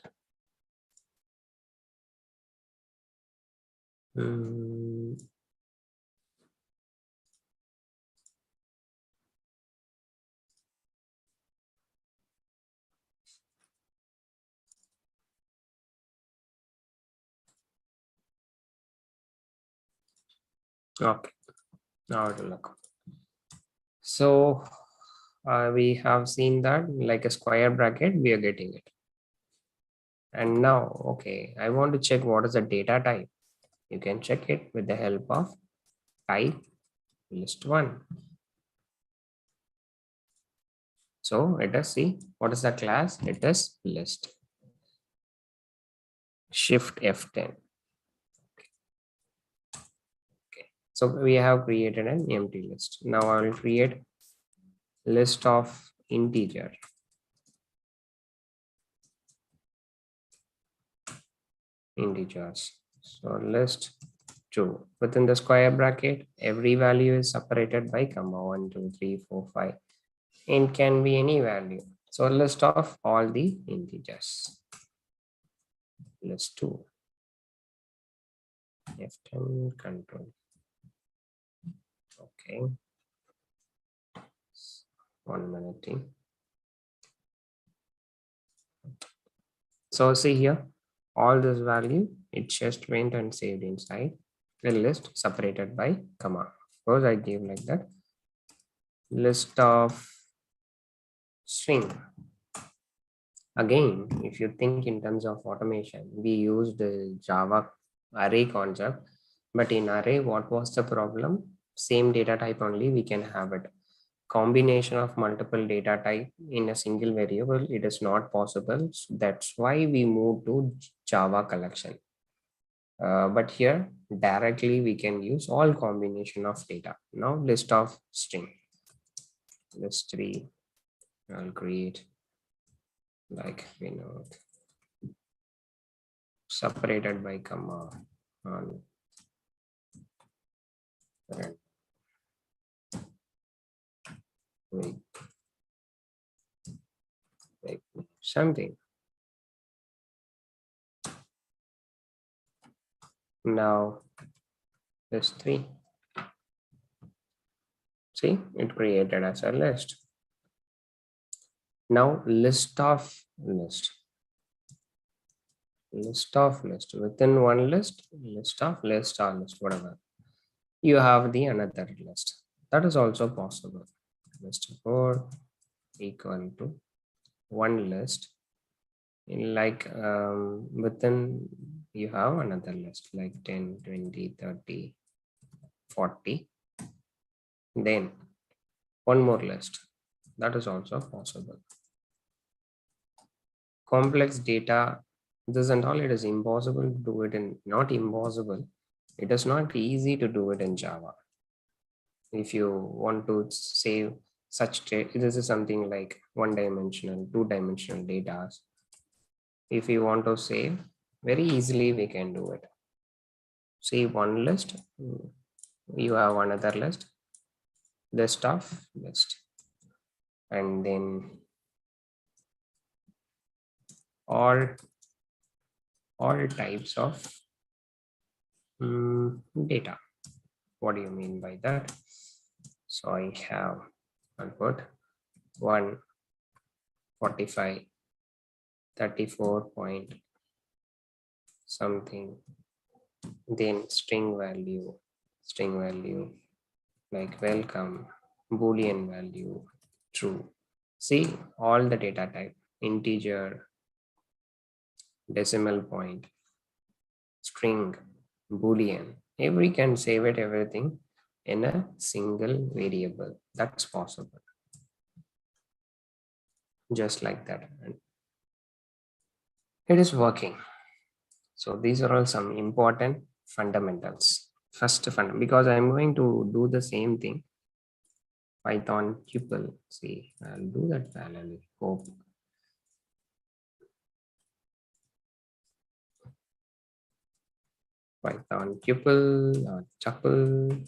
Okay, now it will look. So we have seen that like a square bracket, we are getting it. And now, okay, I want to check what is the data type. You can check it with the help of type list one. So let us see what is the class. It is list. Shift F10. Okay, so we have created an empty list. Now I will create list of integer. Integers. So list 2. Within the square bracket, every value is separated by comma 1, 2, 3, 4, 5. Int can be any value. So list of all the integers. List 2. F10 control. Okay. 1 minute. So see here, all this value, it just went and saved inside the list separated by comma. Suppose I give like that. List of string. Again, if you think in terms of automation, we used the Java array concept, but in array, what was the problem? Same data type only we can have it. Combination of multiple data type in a single variable, it is not possible. So that's why we moved to Java collection. But here directly we can use all combination of data. Now list of string. List 3. I'll create like Vinoth separated by comma on wait, something. Now list 3. See, it created as a list. Now list of list. List of list. Within one list, list of list or list, whatever. You have the another list. That is also possible. List 4 equal to one list. In like within you have another list like 10, 20, 30, 40. Then one more list. That is also possible. Complex data, this and all, it is impossible to do it in, not impossible. It is not easy to do it in Java. If you want to save such this is something like one-dimensional, two-dimensional data. If you want to save very easily, we can do it. Save one list, you have another list, list of list, and then all types of data. What do you mean by that? So I'll put 145 34 point something, then string value like welcome, boolean value true. See all the data type, integer, decimal point, string, boolean, every can save it everything in a single variable. That's possible, just like that, and it is working. So these are all some important fundamentals. First because I'm going to do the same thing, Python tuple. See, I'll do that parallelly. Hope. Python tuple or tuple,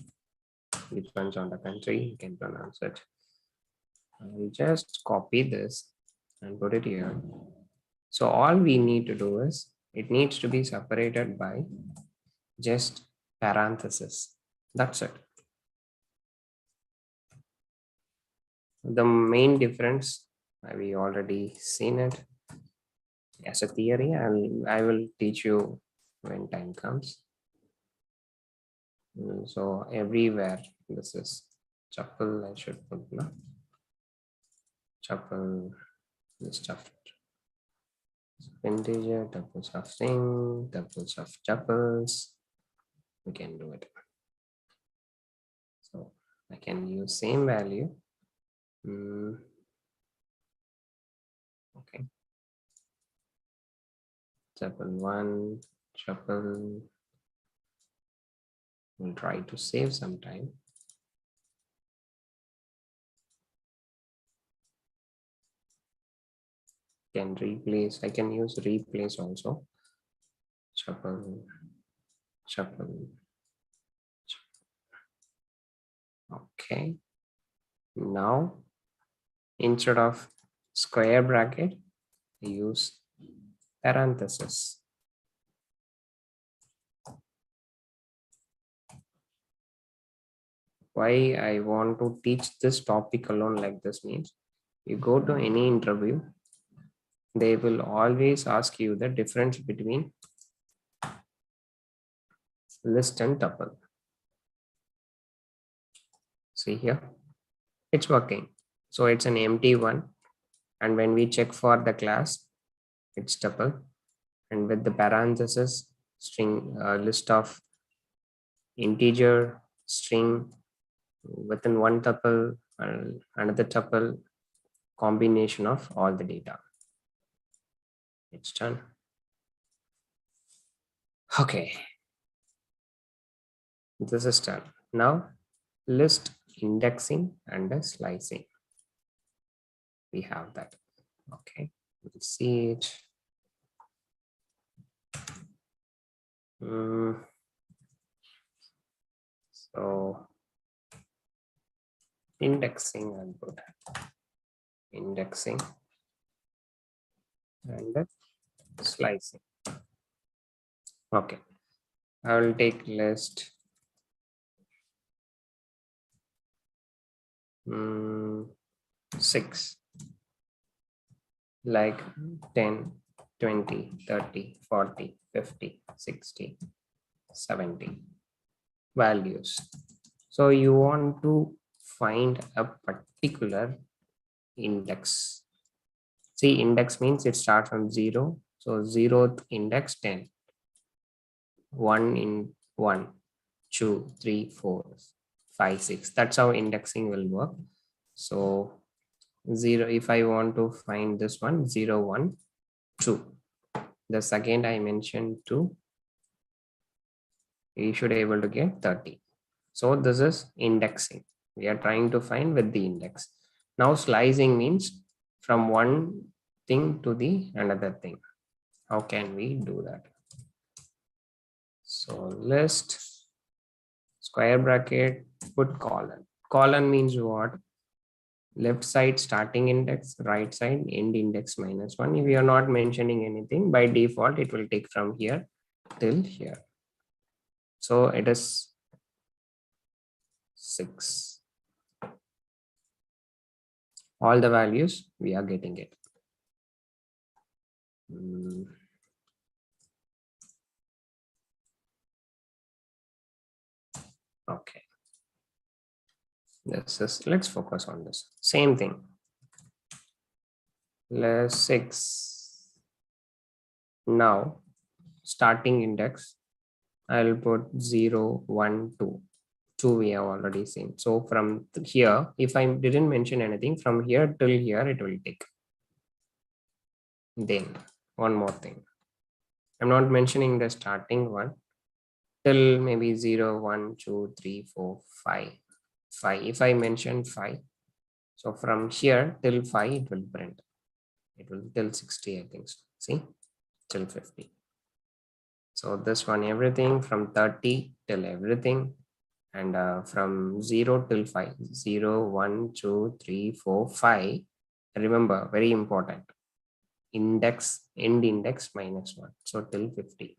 depends on the country, you can pronounce it. I'll just copy this and put it here. So all we need to do is, it needs to be separated by just parenthesis. That's it. The main difference, we already seen it as a theory, and I will teach you when time comes. So everywhere, this is tuple, I should put no? Tuple, this stuff. Integer, tuples of string, tuples of tuples. We can do it. So I can use same value. Okay. Tuple 1, tuple. We'll try to save some time. Can replace, I can use replace also. Tuple. Okay. Now, instead of square bracket, use parenthesis. Why I want to teach this topic alone like this means, you go to any interview, they will always ask you the difference between list and tuple. See here, it's working. So it's an empty one. And when we check for the class, it's tuple. And with the parenthesis, string, list of integer, string, within one tuple and another tuple, combination of all the data. It's done. Okay. This is done. Now list indexing and slicing. We have that. Okay. We'll see it. So indexing and put indexing and slicing. Okay. I will take list 6, like 10, 20, 30, 40, 50, 60, 70 values. So you want to find a particular index. See, index means it starts from 0. So 0th index 10. 1 in 1, 2, 3, 4, 5, 6. That's how indexing will work. So 0, if I want to find this one, 0, 1, 2. The second I mentioned 2 we should be able to get 30. So this is indexing. We are trying to find with the index. Now slicing means from one thing to the another thing. How can we do that? So list square bracket, put colon. Colon means what? Left side starting index, right side end index -1. If you are not mentioning anything, by default it will take from here till here. So it is 6. All the values we are getting it. Okay. Let's focus on this. Same thing. Let's 6. Now starting index, I'll put 0, 1, 2. 2 we have already seen. So from here, if I didn't mention anything, from here till here it will take. Then one more thing, I'm not mentioning the starting one till maybe 0, 1, 2, 3, 4, 5. 5. If I mention 5, so from here till 5 it will print. It will till 60, I think. So. See, till 50. So this one, everything from 30 till everything, and from 0 till 5. 0, 1, 2, 3, 4, 5. Remember, very important. Index, end index -1. So till 50.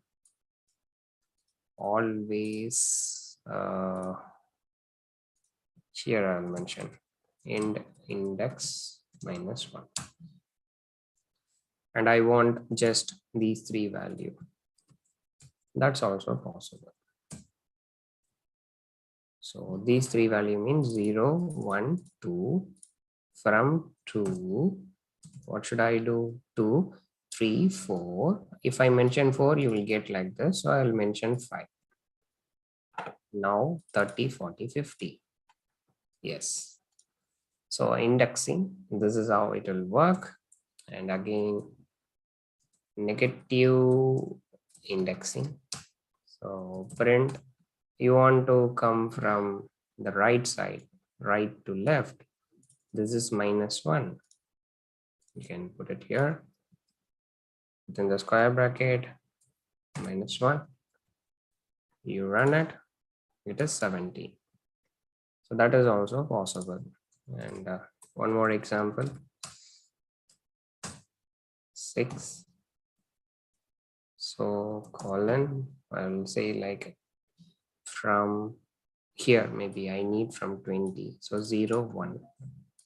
Always here I'll mention end index -1. And I want just these 3 values. That's also possible. So these 3 value means 0, 1, 2. From 2, what should I do? 2, 3, 4. If I mention 4, you will get like this. So I'll mention 5. Now 30, 40, 50. Yes. So indexing, this is how it will work. And again, negative indexing. So print, you want to come from the right side, right to left. This is -1. You can put it here within the square bracket, -1. You run it, it is 70. So that is also possible. And one more example, 6. So colon, I will say like from here, maybe I need from 20. So 0, 1.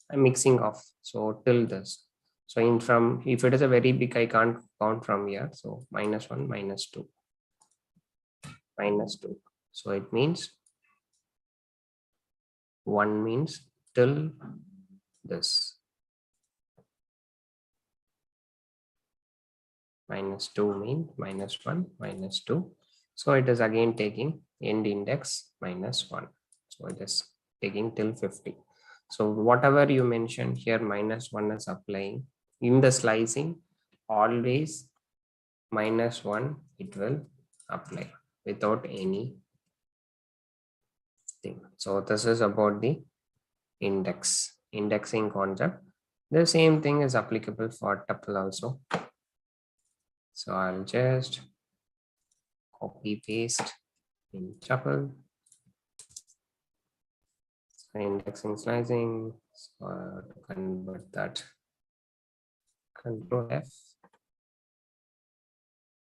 I'm mixing off. So till this. So in from, if it is a very big, I can't count from here. So -1, -2, -2. So it means 1 means till this. -2 means -1, -2. So it is again taking end index -1. So it is taking till 50. So whatever you mentioned here, -1 is applying in the slicing, always -1 it will apply without any thing. So this is about the indexing concept. The same thing is applicable for tuple also. So I'll just copy paste in tuple. So indexing slicing. So to convert that, Control F,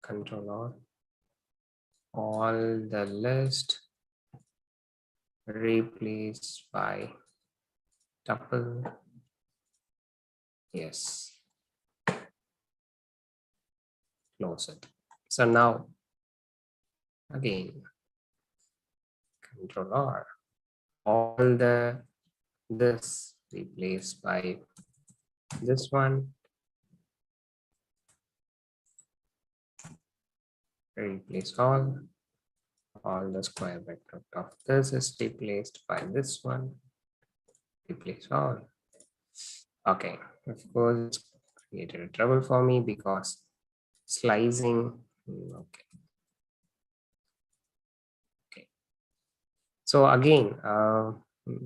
Control R, all the list replaced by tuple. Yes. Close it. So now again, Control R, all the this replaced by this one, replace all the square bracket of this is replaced by this one, replace all. Okay, of course it's created a trouble for me because slicing. Okay, So again,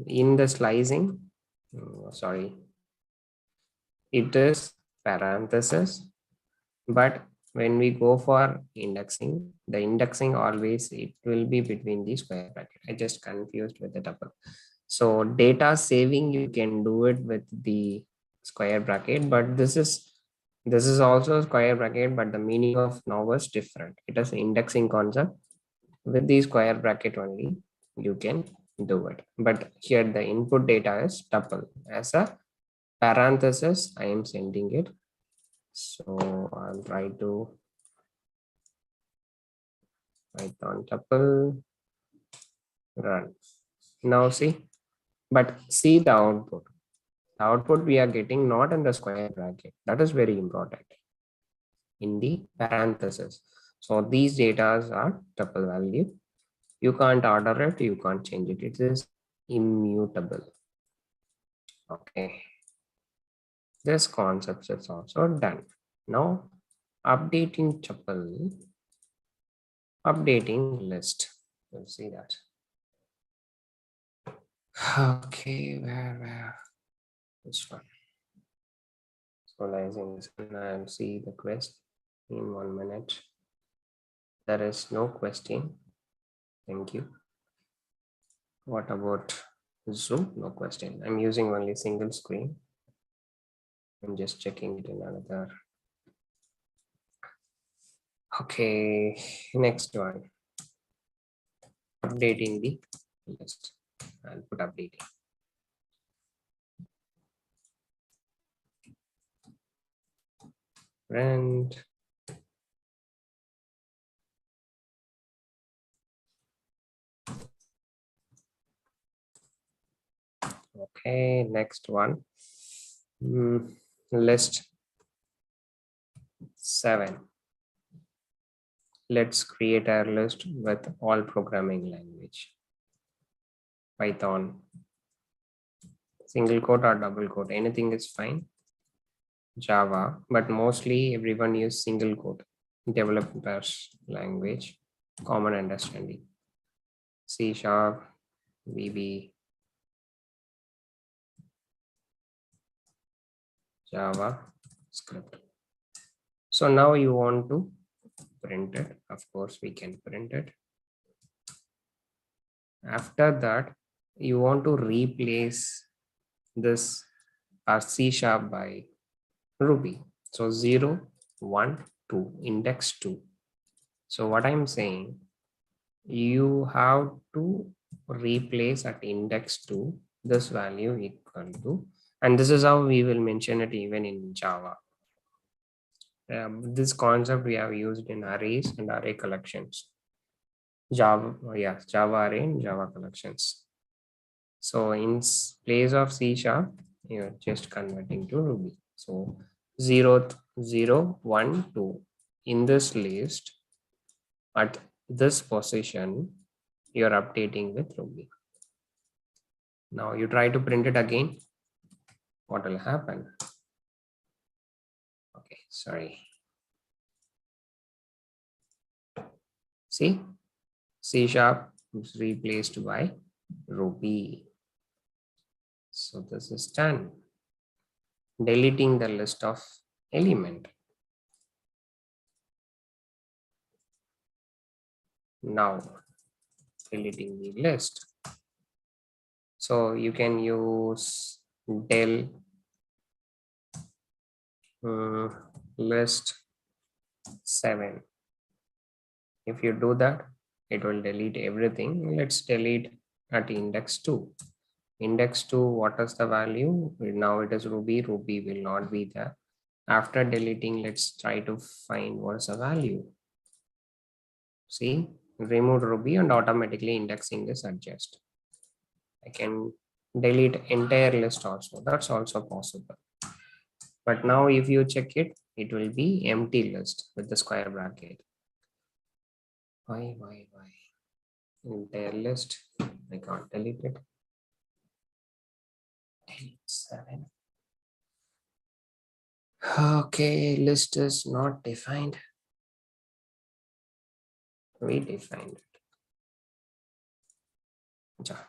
in the slicing, sorry, it is parenthesis, but when we go for indexing, the indexing always it will be between the square bracket. I just confused with the tuple. So data saving, you can do it with the square bracket, but this is also square bracket, but the meaning of now is different. It is indexing concept. With the square bracket only, you can do it. But here the input data is tuple. As a parenthesis, I am sending it. So I'll try to Python tuple run. Now see, but see the output. The output we are getting not in the square bracket. That is very important. In the parenthesis. So these data are tuple value. You can't order it, you can't change it. It is immutable. Okay. This concept is also done. Now updating tuple, updating list. You'll see that. Okay, where this one. Visualizing this, and I'll see the quest in 1 minute. There is no question. Thank you. What about Zoom? No question. I'm using only single screen. I'm just checking it in another. Okay, next one. Updating the list. I'll put updating. And okay, next one. List 7. Let's create a list with all programming language. Python, single quote or double quote, anything is fine. Java, but mostly everyone use single quote. Developers language, common understanding. C#, VB, Java, script. So now you want to print it. Of course, we can print it. After that, you want to replace this C# by Ruby. So 0, 1, 2, index 2. So what I'm saying, you have to replace at index 2 this value equal to, and this is how we will mention it even in Java. This concept we have used in arrays and array collections. Java, yes, Java array and Java collections. So in place of C#, you're just converting to Ruby. So 0, 0, 1, 2. In this list, at this position, you're updating with Ruby. Now you try to print it again. What will happen? Okay, sorry. See, C# is replaced by Ruby. So this is done. Deleting the list of element. Now deleting the list. So you can use del list 7. If you do that, it will delete everything. Let's delete at index 2. Index 2, what is the value? Now it is Ruby. Ruby will not be there. After deleting, let's try to find what is the value. See, remove Ruby and automatically indexing is adjust. I can delete entire list also. That's also possible. But now if you check it, it will be empty list with the square bracket. Why? Entire list. I can't delete it. Delete 7. Okay, list is not defined. We defined it. Yeah,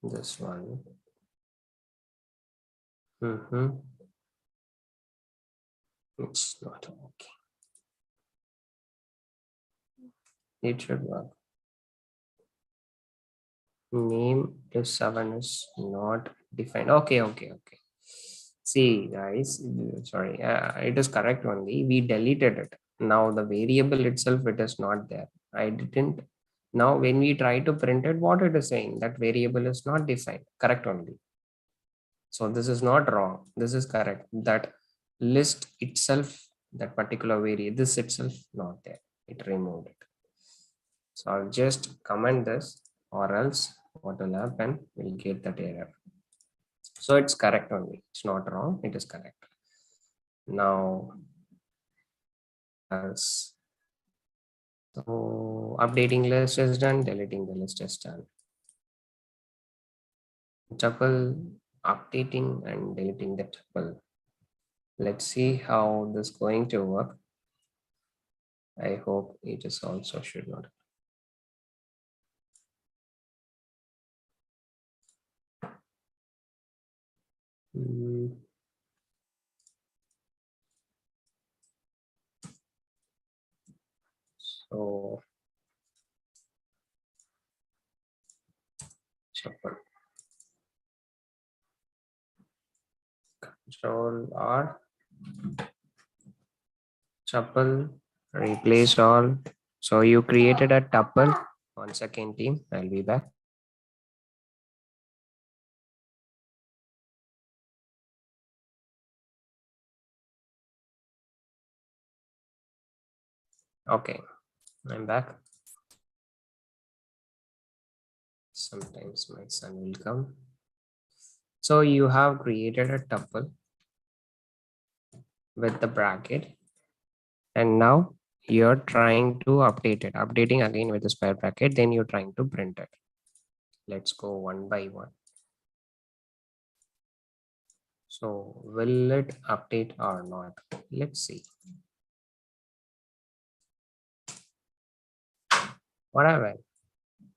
this one. Mm-hmm. It's not okay. It should work. Name to 7 is not defined. Okay. See, guys, sorry, it is correct only. We deleted it. Now the variable itself, it is not there. I didn't. Now, when we try to print it, what it is saying that variable is not defined. Correct only. So this is not wrong. This is correct. That list itself, that particular variable, this itself not there. It removed it. So I'll just comment this, or else what will happen? We'll get that error. So it's correct only. It's not wrong. It is correct. Now, as so updating list is done. Deleting the list is done. Tuple updating and deleting the tuple. Let's see how this is going to work. I hope it is also should not. So tuple control R tuple replace all. So you created a tuple. 1 second, team. I'll be back. Okay, I'm back. Sometimes my son will come. So you have created a tuple with the bracket, and now you're trying to update it. Updating again with the square bracket, then you're trying to print it. Let's go one by one. So will it update or not? Let's see. Whatever.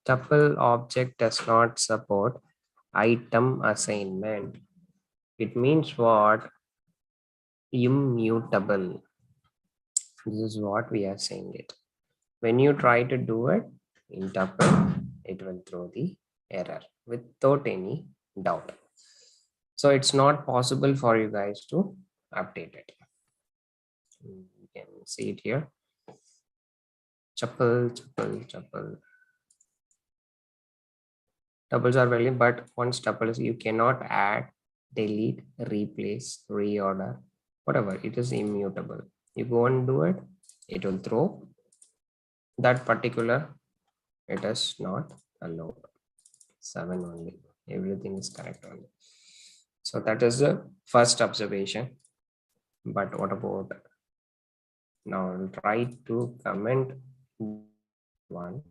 Tuple object does not support item assignment. It means what? Immutable. This is what we are saying it. When you try to do it in tuple, it will throw the error without any doubt. So it's not possible for you guys to update it. You can see it here. Tuple. Tuples are valid, but once tuples you cannot add, delete, replace, reorder, whatever. It is immutable. You go and do it, it will throw that particular. It is not allowed. 7 only. Everything is correct only. So that is the first observation. But what about now? I'll try to comment one.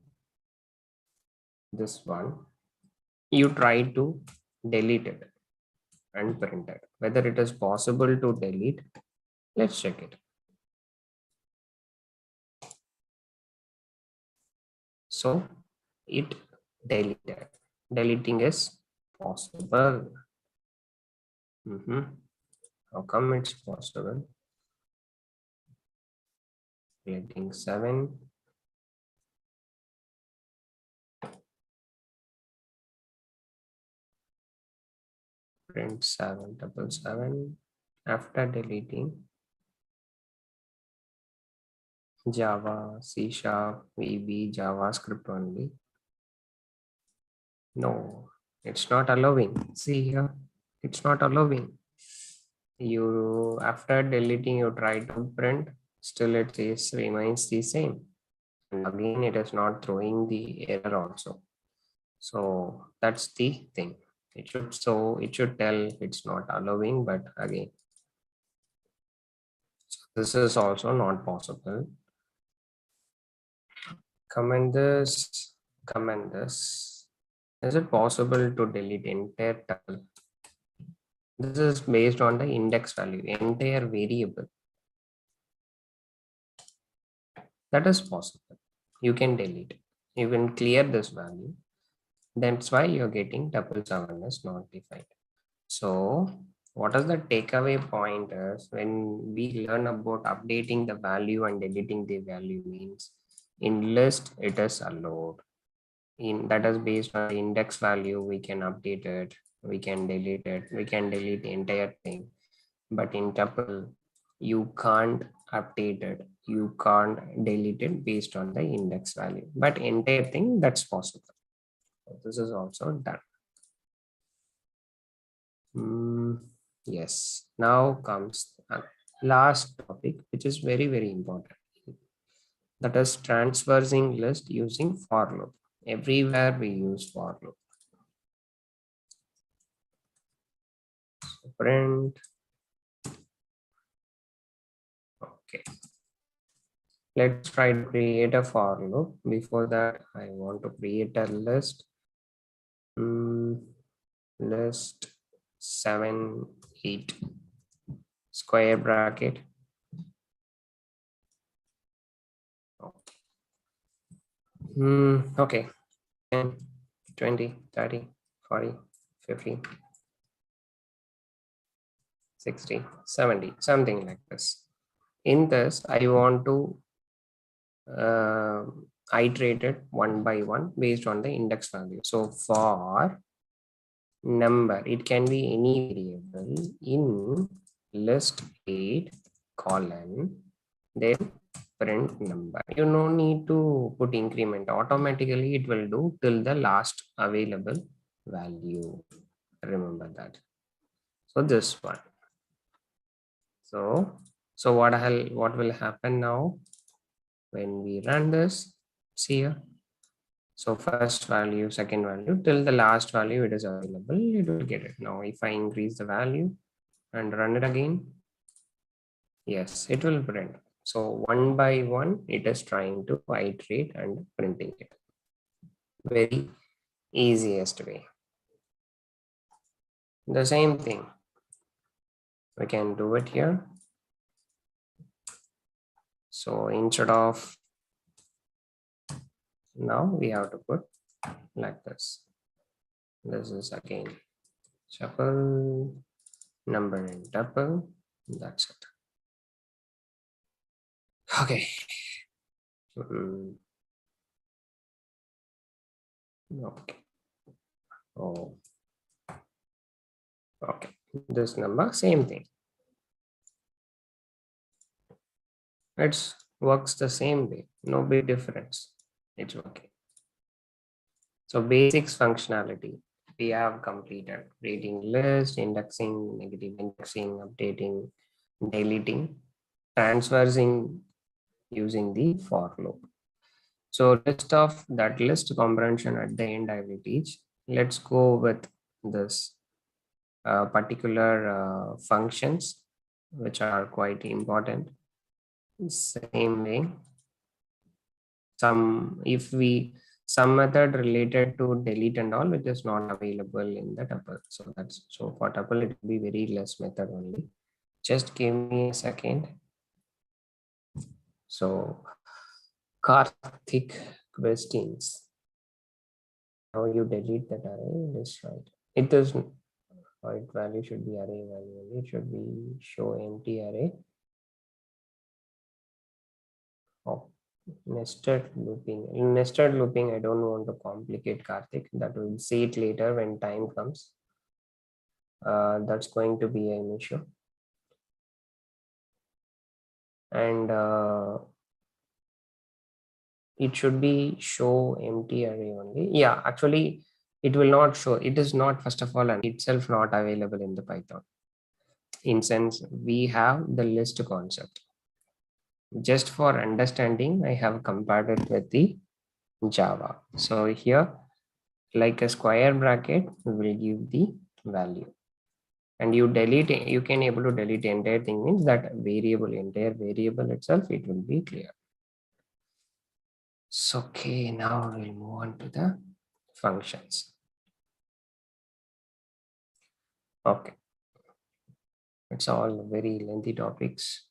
This one. You try to delete it and print it. Whether it is possible to delete, let's check it. So it deleted. Deleting is possible. How come it's possible? Deleting 7. Print 777. After deleting Java, C#, VB, JavaScript only. No, it's not allowing. See here, it's not allowing. You after deleting, you try to print, still it is remains the same. And again, it is not throwing the error also. So that's the thing. It should tell it's not allowing, but again, so this is also not possible. Comment this. Is it possible to delete entire tuple? This is based on the index value, entire variable. That is possible. You can delete. You can clear this value. That's why you're getting tuple 7 is not defined. So what is the takeaway point is when we learn about updating the value and deleting the value means in list it is allowed. In that is based on the index value, we can update it, we can delete it, we can delete the entire thing. But in tuple, you can't update it, you can't delete it based on the index value. But entire thing that's possible. So this is also done. Yes, now comes last topic, which is very, very important. That is transversing list using for loop. Everywhere we use for loop. So print. Okay. Let's try to create a for loop. Before that, I want to create a list. List 7, 8 square bracket. Okay. 10, 20, 30, 40, 50, 60, 70, something like this. In this, I want to iterate it one by one based on the index value. So for number, it can be any variable in list 8 colon, then print number. You no need to put increment. Automatically it will do till the last available value. Remember that. So this one. So what will happen now when we run this? See here. So first value, second value, till the last value it is available, it will get it. Now if I increase the value and run it again, yes, it will print. So one by one, it is trying to iterate and printing it. Very easiest way. The same thing, we can do it here. So instead of now we have to put like this. This is again tuple, number in tuple. That's it. Okay. Okay. Oh. Okay. This number, same thing. It works the same way. No big difference. It's okay. So basics functionality we have completed: creating list, indexing, negative indexing, updating, deleting, transversing using the for loop. So list of that list comprehension at the end I will teach. Let's go with this particular functions which are quite important. Same way, some method related to delete and all which is not available in the tuple. So for tuple it will be very less method only. Just give me a second. So Karthik questions. Now you delete that array, that's right. It does right value should be array value. It should be show empty array. Oh, nested looping. In nested looping, I don't want to complicate Karthik. That we'll see it later when time comes. That's going to be an issue. And it should be show empty array only. Yeah, actually, it will not show. It is not, first of all, and itself not available in the Python. In sense, we have the list concept. Just for understanding, I have compared it with the Java. So here, like a square bracket, we will give the value. And you delete it, you can able to delete entire thing means that variable, entire variable itself, it will be clear. So, okay, now we'll move on to the functions. Okay. It's all very lengthy topics.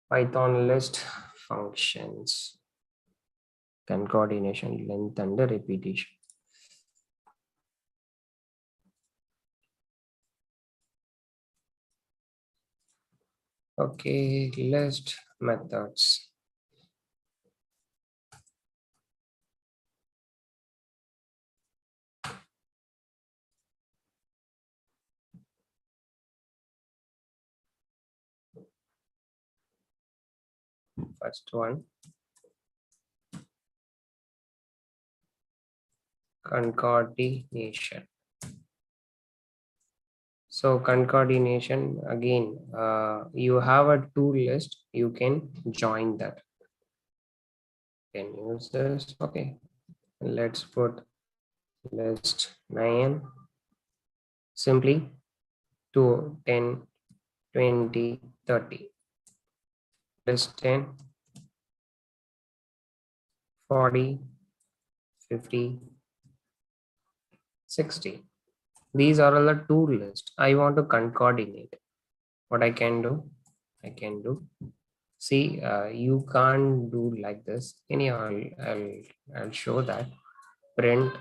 Python list functions. concatenation, length, and the repetition. Okay, list methods. First one, concatenation. So concatenation, again, you have a tool list, you can join that. You can use this. Okay, let's put list 9, simply 2, 10, 20, 30. List 10, 40, 50, 60. These are all the tool list. I want to concatenate. What I can do, see, you can't do like this. Anyhow, I'll show that. Print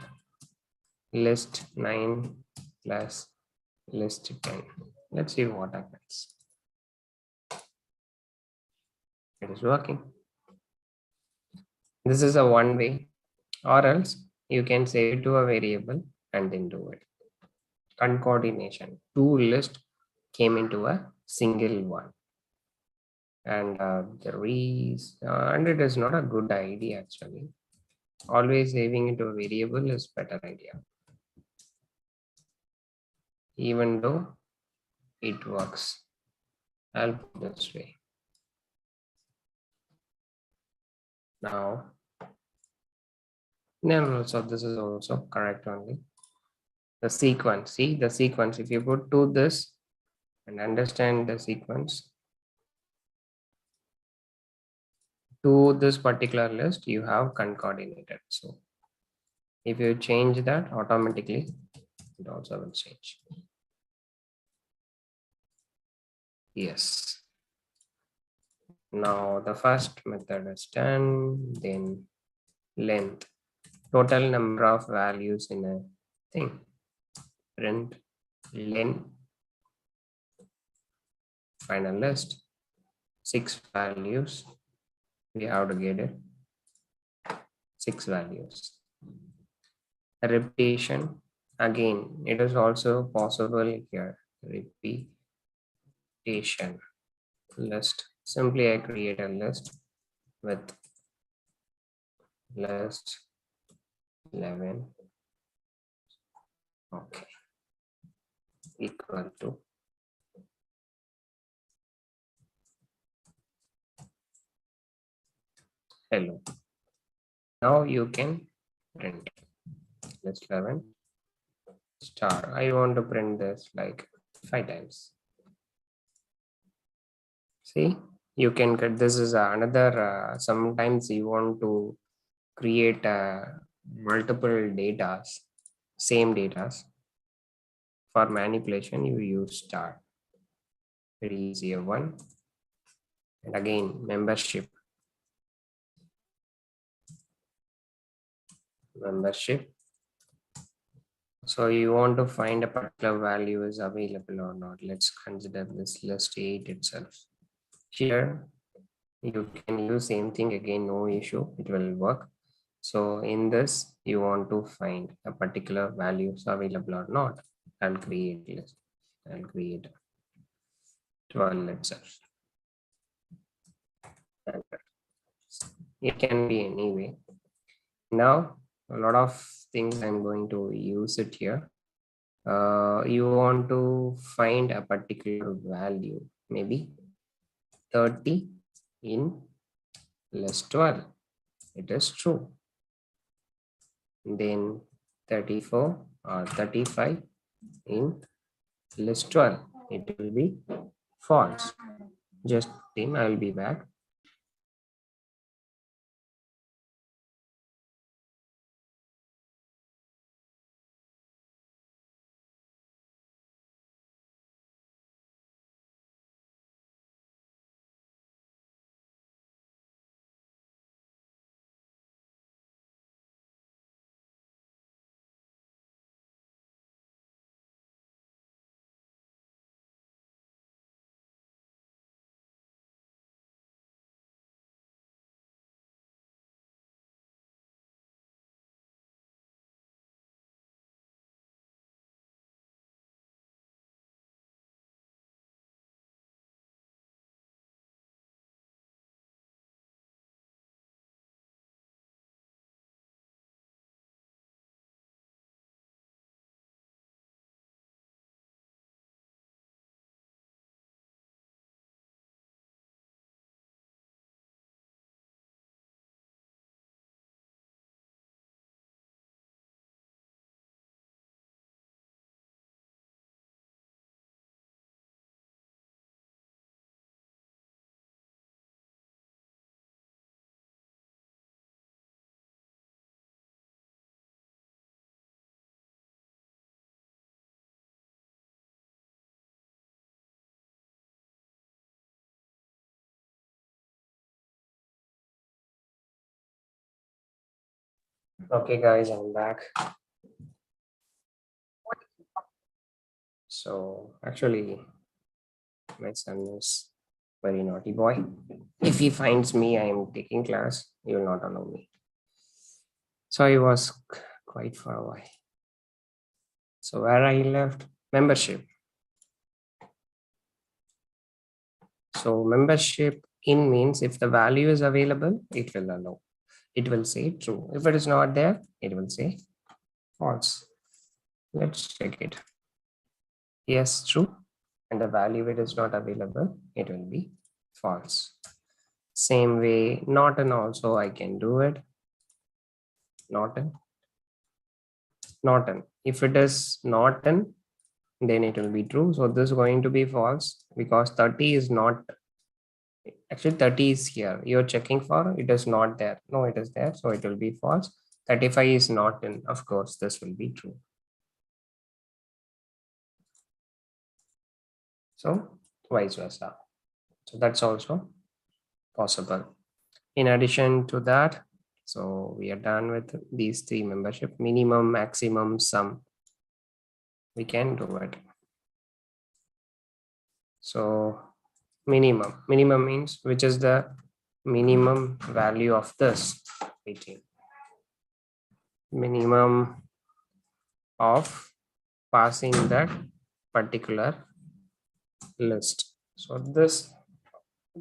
list 9 plus list 10. Let's see what happens. It is working. This is a one way, or else you can save it to a variable and then do it. Concatenation. Two list came into a single one. And and it is not a good idea actually. Always saving into a variable is better idea. Even though it works. I'll put this way. Now, no, so this is also correct only. The sequence, see the sequence. If you put to this and understand the sequence to this particular list, you have concatenated. So if you change that, automatically it also will change. Yes. Now the first method is 10, then length, total number of values in a thing. Print length, final list, 6 values. We have to get it. 6 values. Repetition, again, it is also possible here. Repetition list. Simply I create a list with list 11. Okay. Equal to hello. Now you can print list 11 star. I want to print this like 5 times. See, you can get, this is another, sometimes you want to create multiple data, same data. For manipulation, you use star. Very easier one. And again, membership. So you want to find a particular value is available or not. Let's consider this list 8 itself. Here, you can use same thing again, no issue, it will work. So in this, you want to find a particular values available or not. I'll create list. I'll create 12 itself. It can be anyway. Now, a lot of things I'm going to use it here. You want to find a particular value, maybe 30 in list 12. It is true. Then 34 or 35 in list 12. It will be false. Just then I will be back. Okay, guys, I'm back. So actually, my son is very naughty boy. If he finds me, I am taking class, he will not allow me. So I was quite far away. So where I left, membership. So membership in means if the value is available, it will allow. It will say true. If it is not there, it will say false. Let's check it. Yes, true. And the value it is not available, it will be false. Same way, not an also I can do it. Not an, not an. If it is not an, then it will be true. So this is going to be false because 30 is not, actually 30 is here. You're checking for, it is not there. No, it is there. So it will be false. 35 is not in, of course, this will be true. So vice versa. So that's also possible. In addition to that, so we are done with these three membership, minimum, maximum, sum. We can do it. So minimum means which is the minimum value of this meeting. Minimum of passing that particular list. So this,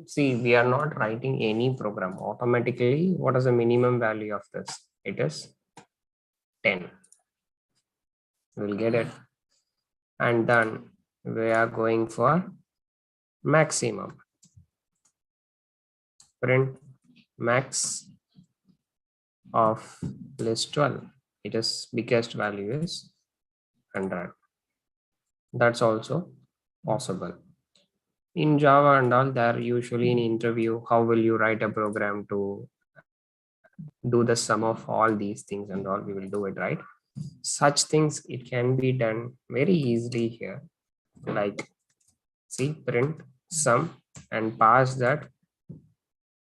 see, we are not writing any program automatically. What is the minimum value of this? It is 10. We'll get it. And then we are going for maximum. Print max of list 12. It is biggest value is 100. That's also possible. In Java and all, there usually in interview, how will you write a program to do the sum of all these things and all? We will do it, right? Such things, it can be done very easily here. Like, see, print sum and pass that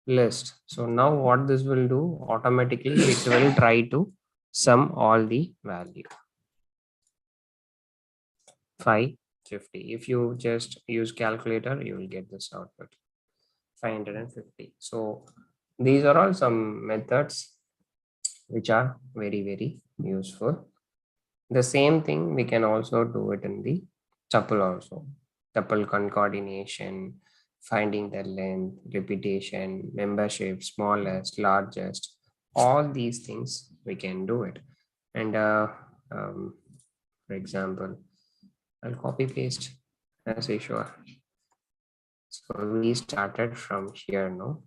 list. So now what this will do, automatically it will try to sum all the value. 550. If you just use calculator, you will get this output. 550. So these are all some methods which are very useful. The same thing we can also do it in the tuple also. Tuple concatenation, finding the length, repetition, membership, smallest, largest, all these things we can do it. And for example, I'll copy paste as usual. So we started from here, no?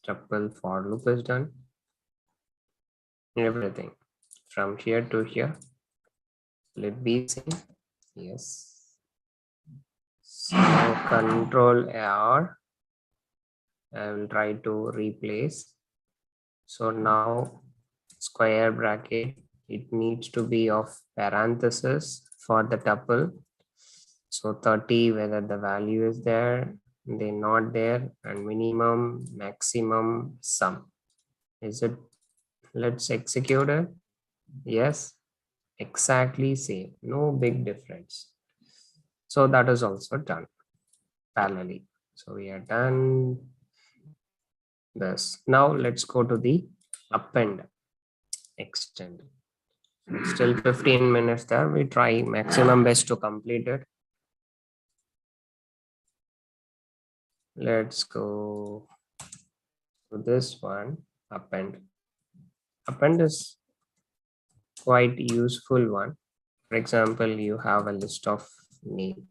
Tuple for loop is done. Everything from here to here. Let be same. Yes. So Control R. I will try to replace. So now square bracket, it needs to be of parenthesis for the tuple. So 30, whether the value is there, they not there, and minimum, maximum, sum. Is it? Let's execute it. Yes, exactly same. No big difference. So that is also done parallelly. So we are done this. Now let's go to the append extend. It's still 15 minutes there. We try maximum best to complete it. Let's go to this one, append. Append is quite useful one. For example, you have a list of name.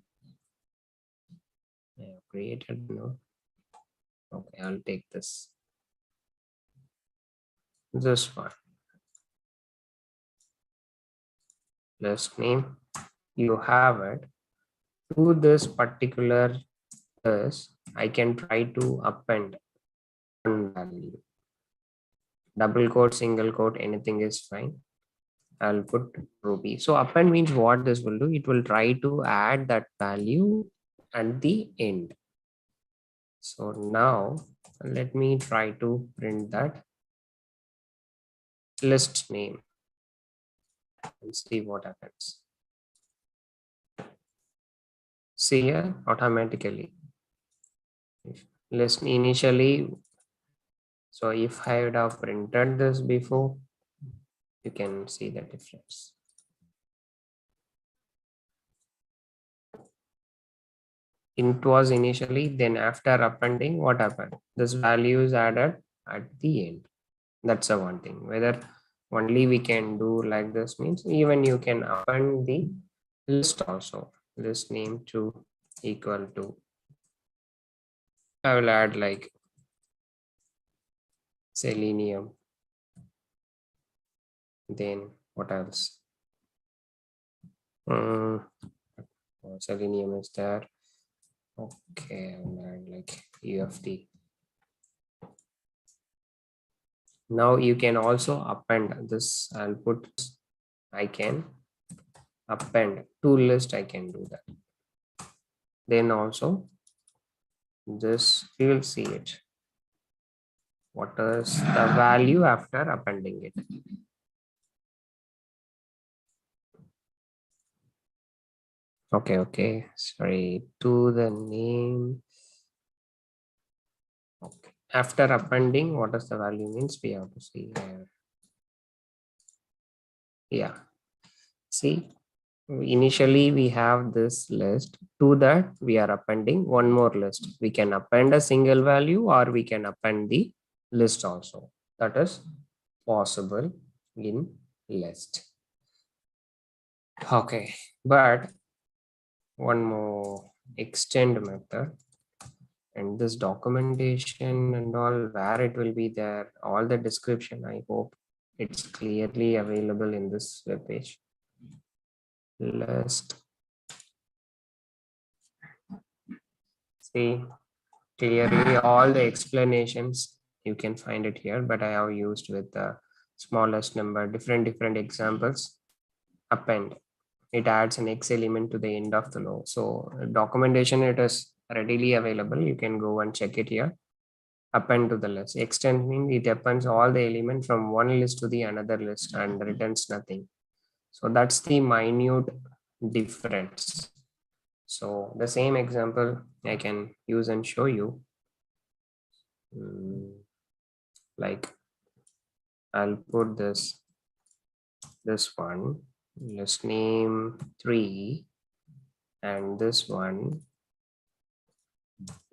I have created, no. Okay, I'll take this. This one. List name. You have it. To this particular this, I can try to append one value. Double quote, single quote, anything is fine. I'll put Ruby. So append means what this will do, it will try to add that value at the end. So now let me try to print that list name and see what happens. See here automatically list initially. So if I would have printed this before, you can see the difference. It was initially, then after appending, what happened? This value is added at the end. That's the one thing. Whether only we can do like this means even you can append the list also. List name to equal to. I will add like Selenium. Then what else? Selenium is there. Okay, I'll add like UFT. Now you can also append this. I'll put, I can append to list. I can do that. Then also this, you will see it. What is the value after appending it? Okay. Sorry, to the name. Okay. After appending, what does the value means? We have to see here. Yeah. See, initially we have this list. To that, we are appending one more list. We can append a single value or we can append the list also. That is possible in list. Okay, but one more extend method, and this documentation and all, where it will be there, all the description, I hope it's clearly available in this web page. List. See, clearly all the explanations you can find it here, but I have used with the smallest number, different examples. Append, it adds an X element to the end of the row. So documentation, it is readily available. You can go and check it here. Append to the list. Extend means it appends all the element from one list to the another list and returns nothing. So that's the minute difference. So the same example I can use and show you. Like I'll put this one, list name 3, and this one,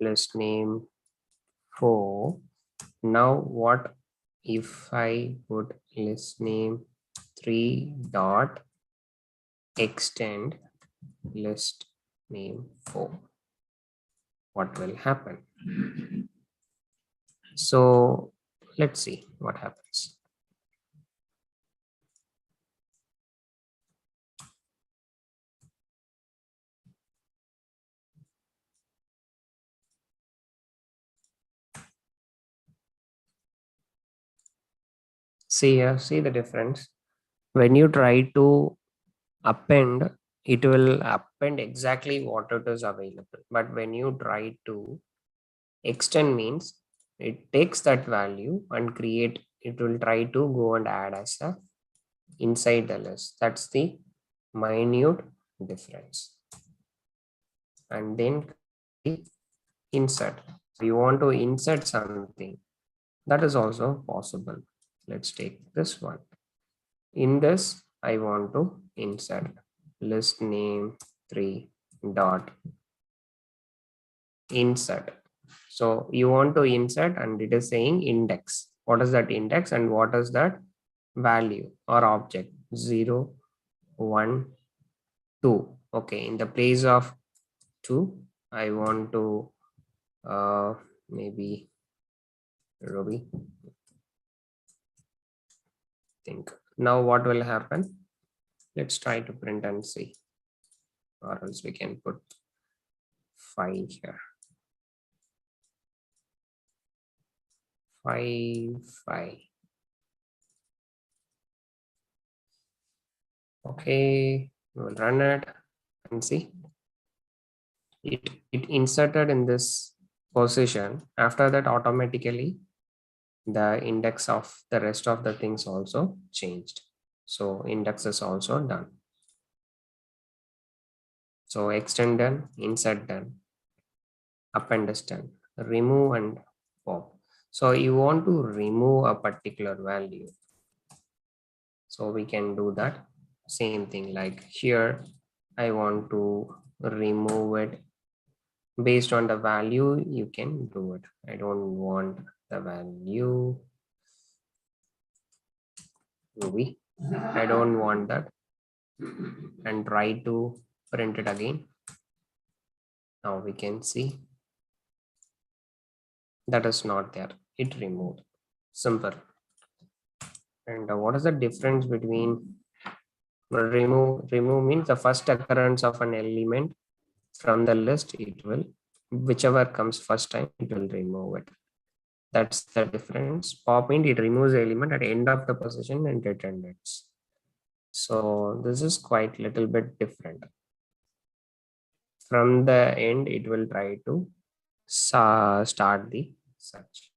list name 4. Now what if I put list name 3 dot extend list name 4? What will happen? So let's see what happens. See here, see the difference. When you try to append, it will append exactly what it is available. But when you try to extend means it takes that value and create, it will try to go and add as a inside the list. That's the minute difference. And then insert. If you want to insert something, that is also possible. Let's take this one. In this, I want to insert list name 3 dot insert. So you want to insert and it is saying index. What is that index and what is that value or object? 0, 1, 2. Okay, in the place of 2, I want to maybe Ruby. Think. Now what will happen? Let's try to print and see, or else we can put 5 here. 5. Okay, we'll run it and see. It inserted in this position. After that, automatically the index of the rest of the things also changed. So index is also done. So extend done, insert done, append is done, remove and pop. So you want to remove a particular value. So we can do that. Same thing like here, I want to remove it based on the value. You can do it. I don't want the value. Maybe I don't want that, and try to print it again. Now we can see that is not there. It removed. Simple. And what is the difference between remove? Remove means the first occurrence of an element from the list. It will, whichever comes first time, it will remove it. That's the difference. Pop means it removes the element at the end of the position and return it. So this is quite little bit different. From the end, it will try to start the search.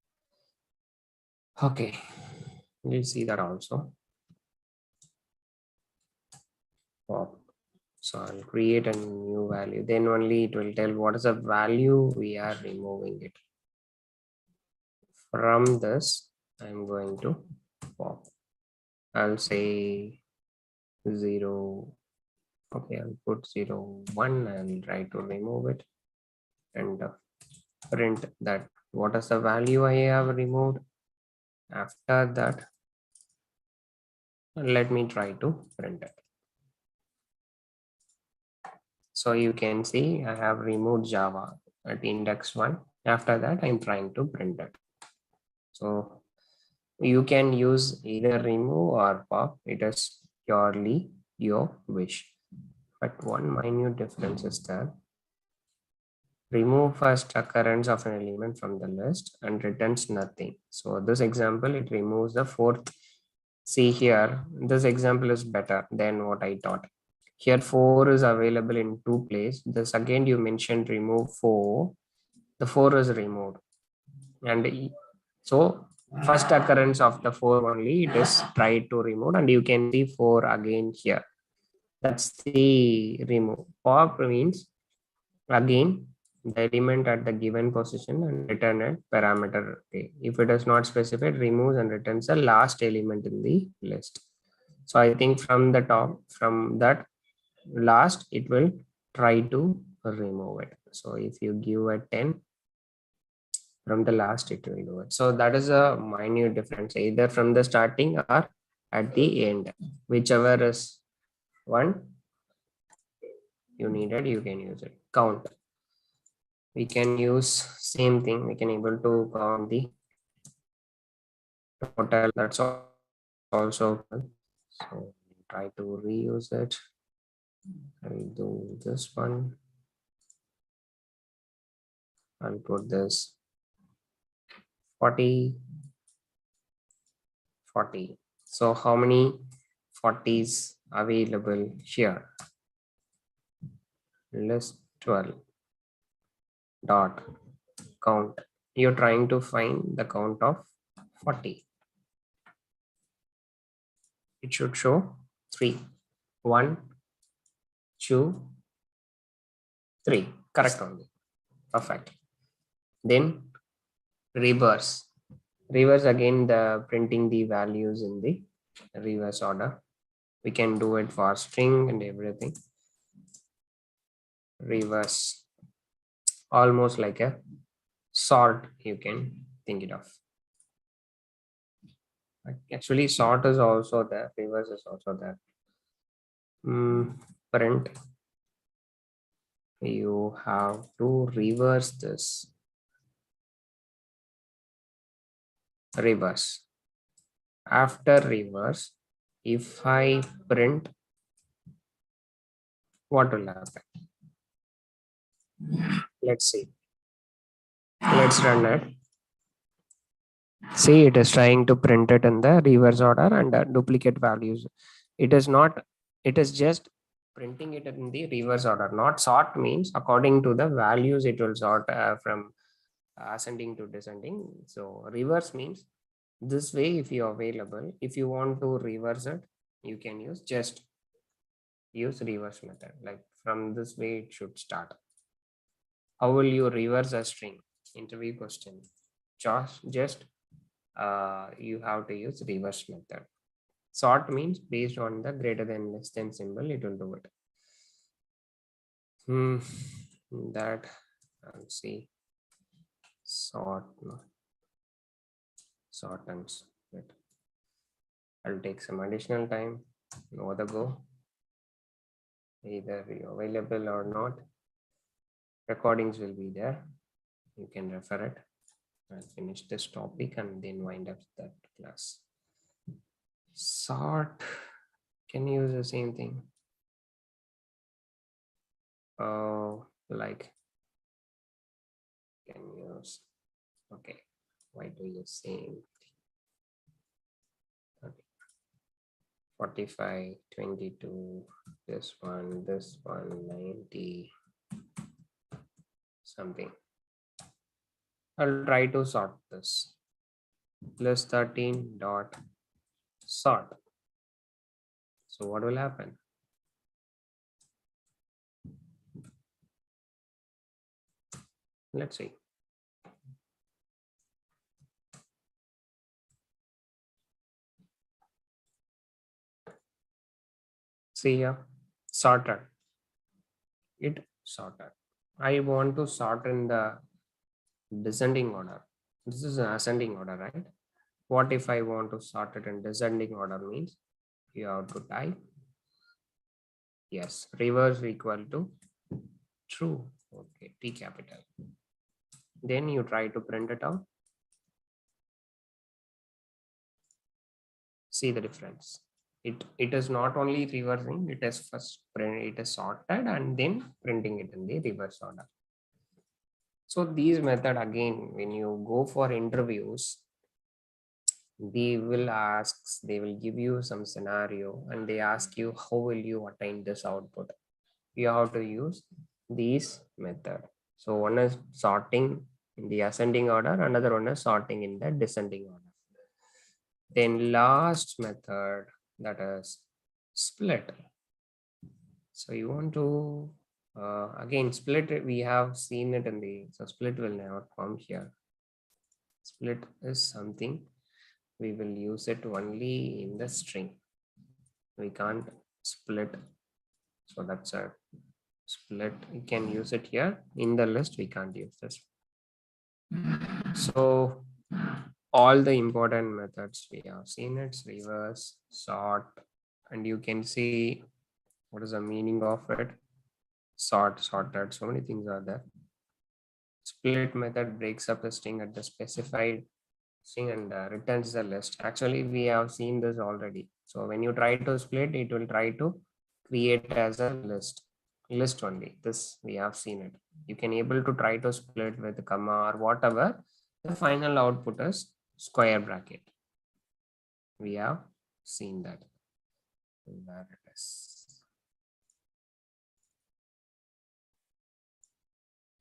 Okay, we'll see that also. Pop. So I'll create a new value. Then only it will tell what is the value we are removing it. From this, I'm going to pop. I'll say 0. Okay, I'll put 0, 1 and try to remove it and print that what is the value I have removed. After that, let me try to print it. So you can see I have removed Java at index 1. After that, I'm trying to print it. So you can use either remove or pop. It is purely your wish. But one minute difference is that remove first occurrence of an element from the list and returns nothing. So this example, it removes the fourth. See here, this example is better than what I thought. Here 4 is available in 2 places. The second you mentioned remove 4, the 4 is removed. And so first occurrence of the 4 only, it is tried to remove, and you can see 4 again here. That's the remove. Pop means again the element at the given position and return a parameter. Okay. If it is not specified, removes and returns the last element in the list. So I think from the top, from that last, it will try to remove it. So if you give a 10, from the last it will do it. So that is a minute difference, either from the starting or at the end. Whichever is one you needed, you can use it. Count. We can use same thing. We can able to count the total. That's also fun. So try to reuse it. I'll do this one. I'll put this 40, 40. So how many 40s available here? List 12 dot count. You're trying to find the count of 40. It should show 3. 1, 2, 3. Correct only. Perfect. Then reverse. Reverse again, the printing the values in the reverse order. We can do it for string and everything. Reverse, almost like a sort, you can think it of. Actually, sort is also there. Reverse is also there. Print. You have to reverse this. Reverse. After reverse, if I print, what will happen? Let's see. Let's run it. See, it is trying to print it in the reverse order and duplicate values. It is not, it is just printing it in the reverse order. Not sort means according to the values, it will sort from ascending to descending. So reverse means This way, if you are available, if you want to reverse it, you can use reverse method. Like from this way, it should start. How will you reverse a string? Interview question. Just you have to use reverse method. Sort means based on the greater than less than symbol, it will do it. That I'll see. Sort no. Sort and split. I'll take some additional time. No other go. Either you're available or not. Recordings will be there. You can refer it. I'll finish this topic and then wind up that class. Sort can use the same thing. Like can use. Okay, why do you same? 45, 22, this one, 90, something. I'll try to sort this. Plus 13 dot sort. So what will happen? Let's see. See here, sorted. It sorted. I want to sort in the descending order. This is an ascending order, right? What if I want to sort it in descending order? Means you have to type yes, reverse equal to true. Okay, T capital. Then you try to print it out. See the difference. It is not only reversing, it is first print, it is sorted and then printing it in the reverse order. So these method again, when you go for interviews, they will give you some scenario and they ask you how will you attain this output. You have to use these method. So one is sorting in the ascending order, another one is sorting in the descending order. Then last method, that is split. So you want to again split, we have seen it in the, so split will never come here. Split is something we will use it only in the string. We can't split. So that's a split. You can use it here in the list. We can't use this. So all the important methods we have seen, it's reverse, sort, and you can see what is the meaning of it. Sort, sorted, so many things are there. Split method breaks up the string at the specified string and returns the list. Actually, we have seen this already. So when you try to split, it will try to create as a list only. This we have seen it. You can able to try to split with comma or whatever. The final output is square bracket. We have seen that. Where it is.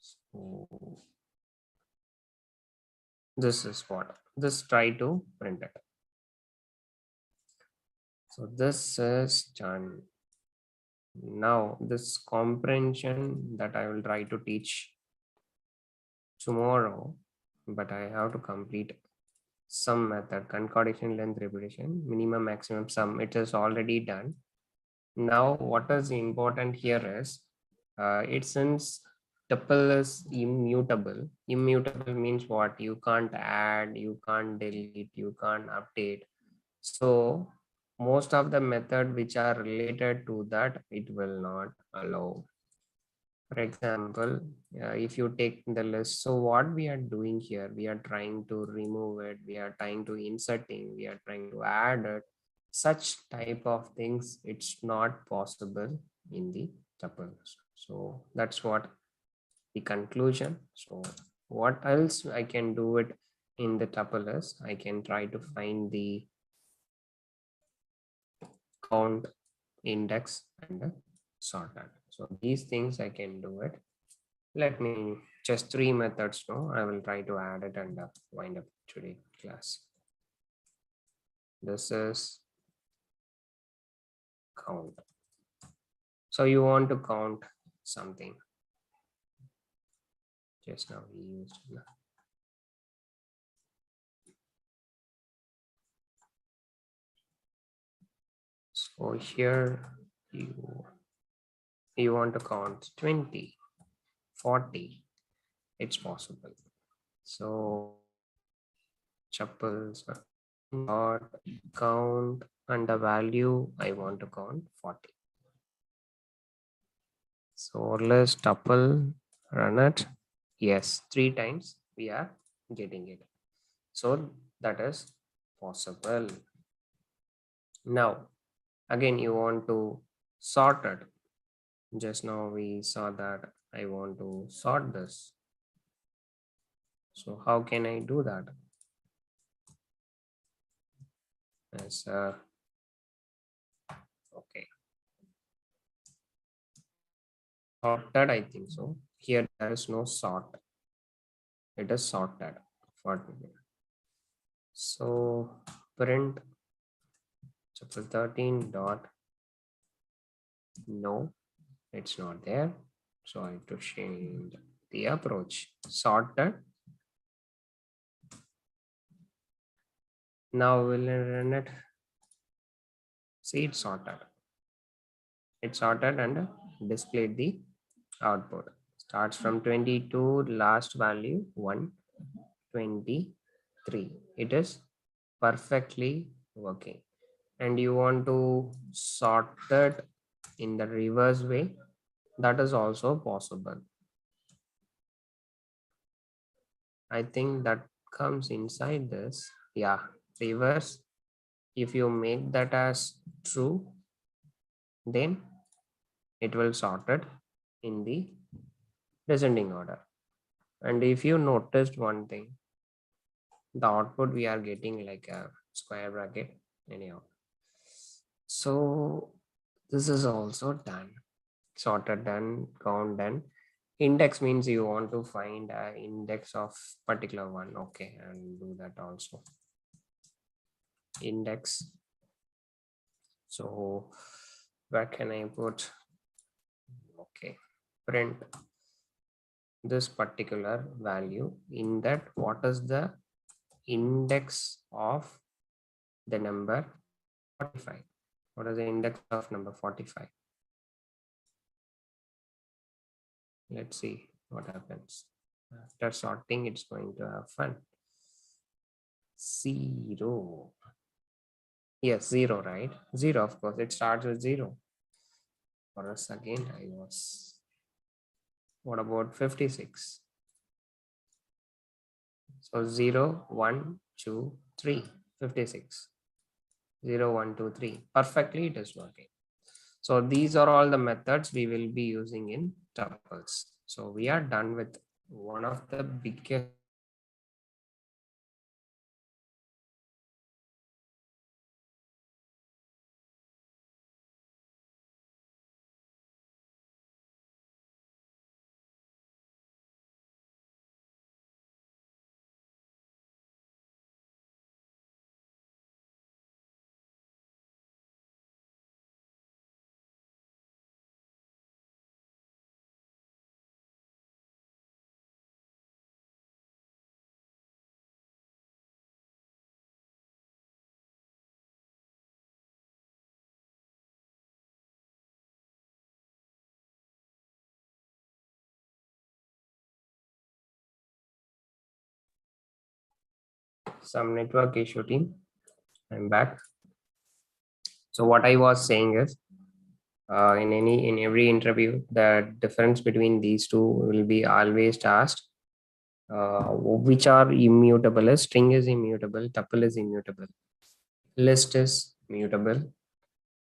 So this is what this try to print it. So this is done. Now this comprehension that I will try to teach tomorrow, but I have to complete some method, concatenation, length, repetition, minimum, maximum, sum. It is already done. Now what is important here is it since tuple is immutable. Immutable means what? You can't add, you can't delete, you can't update. So most of the method which are related to that, it will not allow. For example, if you take the list, so what we are doing here, we are trying to remove it, we are trying to inserting, we are trying to add it. Such type of things, it's not possible in the tuples. So that's what the conclusion. So what else I can do it in the tuple is I can try to find the count, index, and sorted. So these things I can do it. Let me just 3 methods now. I will try to add it and wind up today class. This is count. So you want to count something. Just now we used. So here you want to count 20, 40. It's possible. So tuples dot count and the value I want to count 40. So let's tuple run it. Yes, 3 times we are getting it. So that is possible. Now again you want to sort it. Just now we saw that I want to sort this. So how can I do that? As okay, sorted, I think so. Here there is no sort. It is sorted for me. So print chapter 13 dot no, it's not there. So I have to change the approach. Sorted. Now we'll run it. See, it's sorted. It's sorted and displayed the output. Starts from 22, last value 123. It is perfectly working. And you want to sort it in the reverse way, that is also possible. I think that comes inside this. Yeah, reverse. If you make that as true, then it will sort it in the descending order. And if you noticed one thing, the output we are getting like a square bracket anyhow. So this is also done, sorted done, count done. Index means you want to find an index of particular one. Okay, and do that also. Index. So where can I put? Okay, print this particular value. In that, what is the index of the number 45? What is the index of number 45? Let's see what happens. After sorting, it's going to have fun. 0. Yes, 0, right? 0, of course. It starts with 0. For a second, I was. What about 56? So 0, 1, 2, 3, 56. 0, 1, 2, 3. Perfectly, it is working. So these are all the methods we will be using in tuples. So we are done with one of the biggest. Some network issue team. I'm back. So what I was saying is, in every interview, the difference between these two will be always asked. Which are immutable? Is string is immutable, tuple is immutable, list is mutable,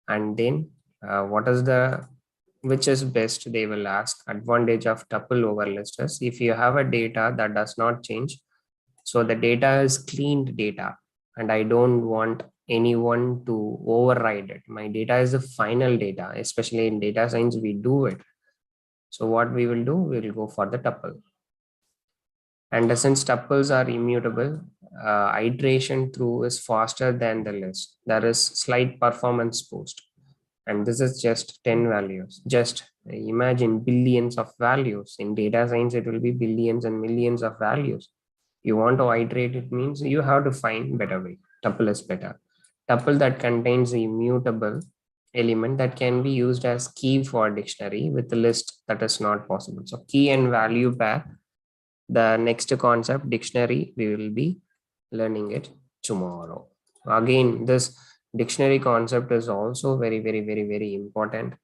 and then what is the which is best? They will ask. Advantage of tuple over list is if you have a data that does not change. So the data is cleaned data, and I don't want anyone to override it. My data is the final data, especially in data science, we do it. So what we will do, we will go for the tuple. And since tuples are immutable, iteration through is faster than the list. There is slight performance boost. And this is just 10 values. Just imagine billions of values. In data science, it will be billions and millions of values. You want to iterate, it means you have to find better way. Tuple is better. Tuple that contains the immutable element that can be used as key for dictionary with the list that is not possible. So key and value pair, the next concept dictionary, we will be learning it tomorrow. Again, this dictionary concept is also very important,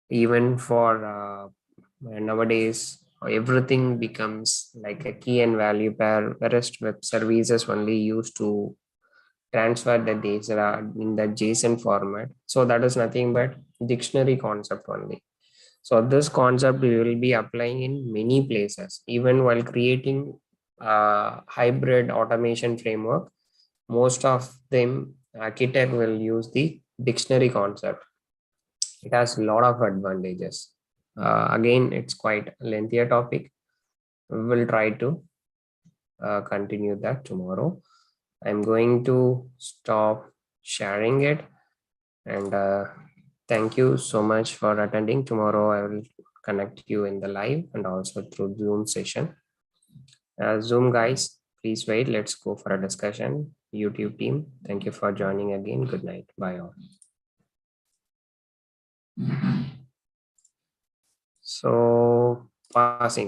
even for nowadays everything becomes like a key and value pair. Rest web services only used to transfer the data in the JSON format, so that is nothing but dictionary concept only. So this concept we will be applying in many places, even while creating hybrid automation framework. Most of them architect will use the dictionary concept. It has a lot of advantages. Again, it's quite a lengthier topic. We will try to continue that tomorrow. I'm going to stop sharing it, and thank you so much for attending. Tomorrow I will connect you in the live and also through Zoom session. Zoom guys, please wait. Let's go for a discussion. YouTube team, thank you for joining again. Good night. Bye all. So passing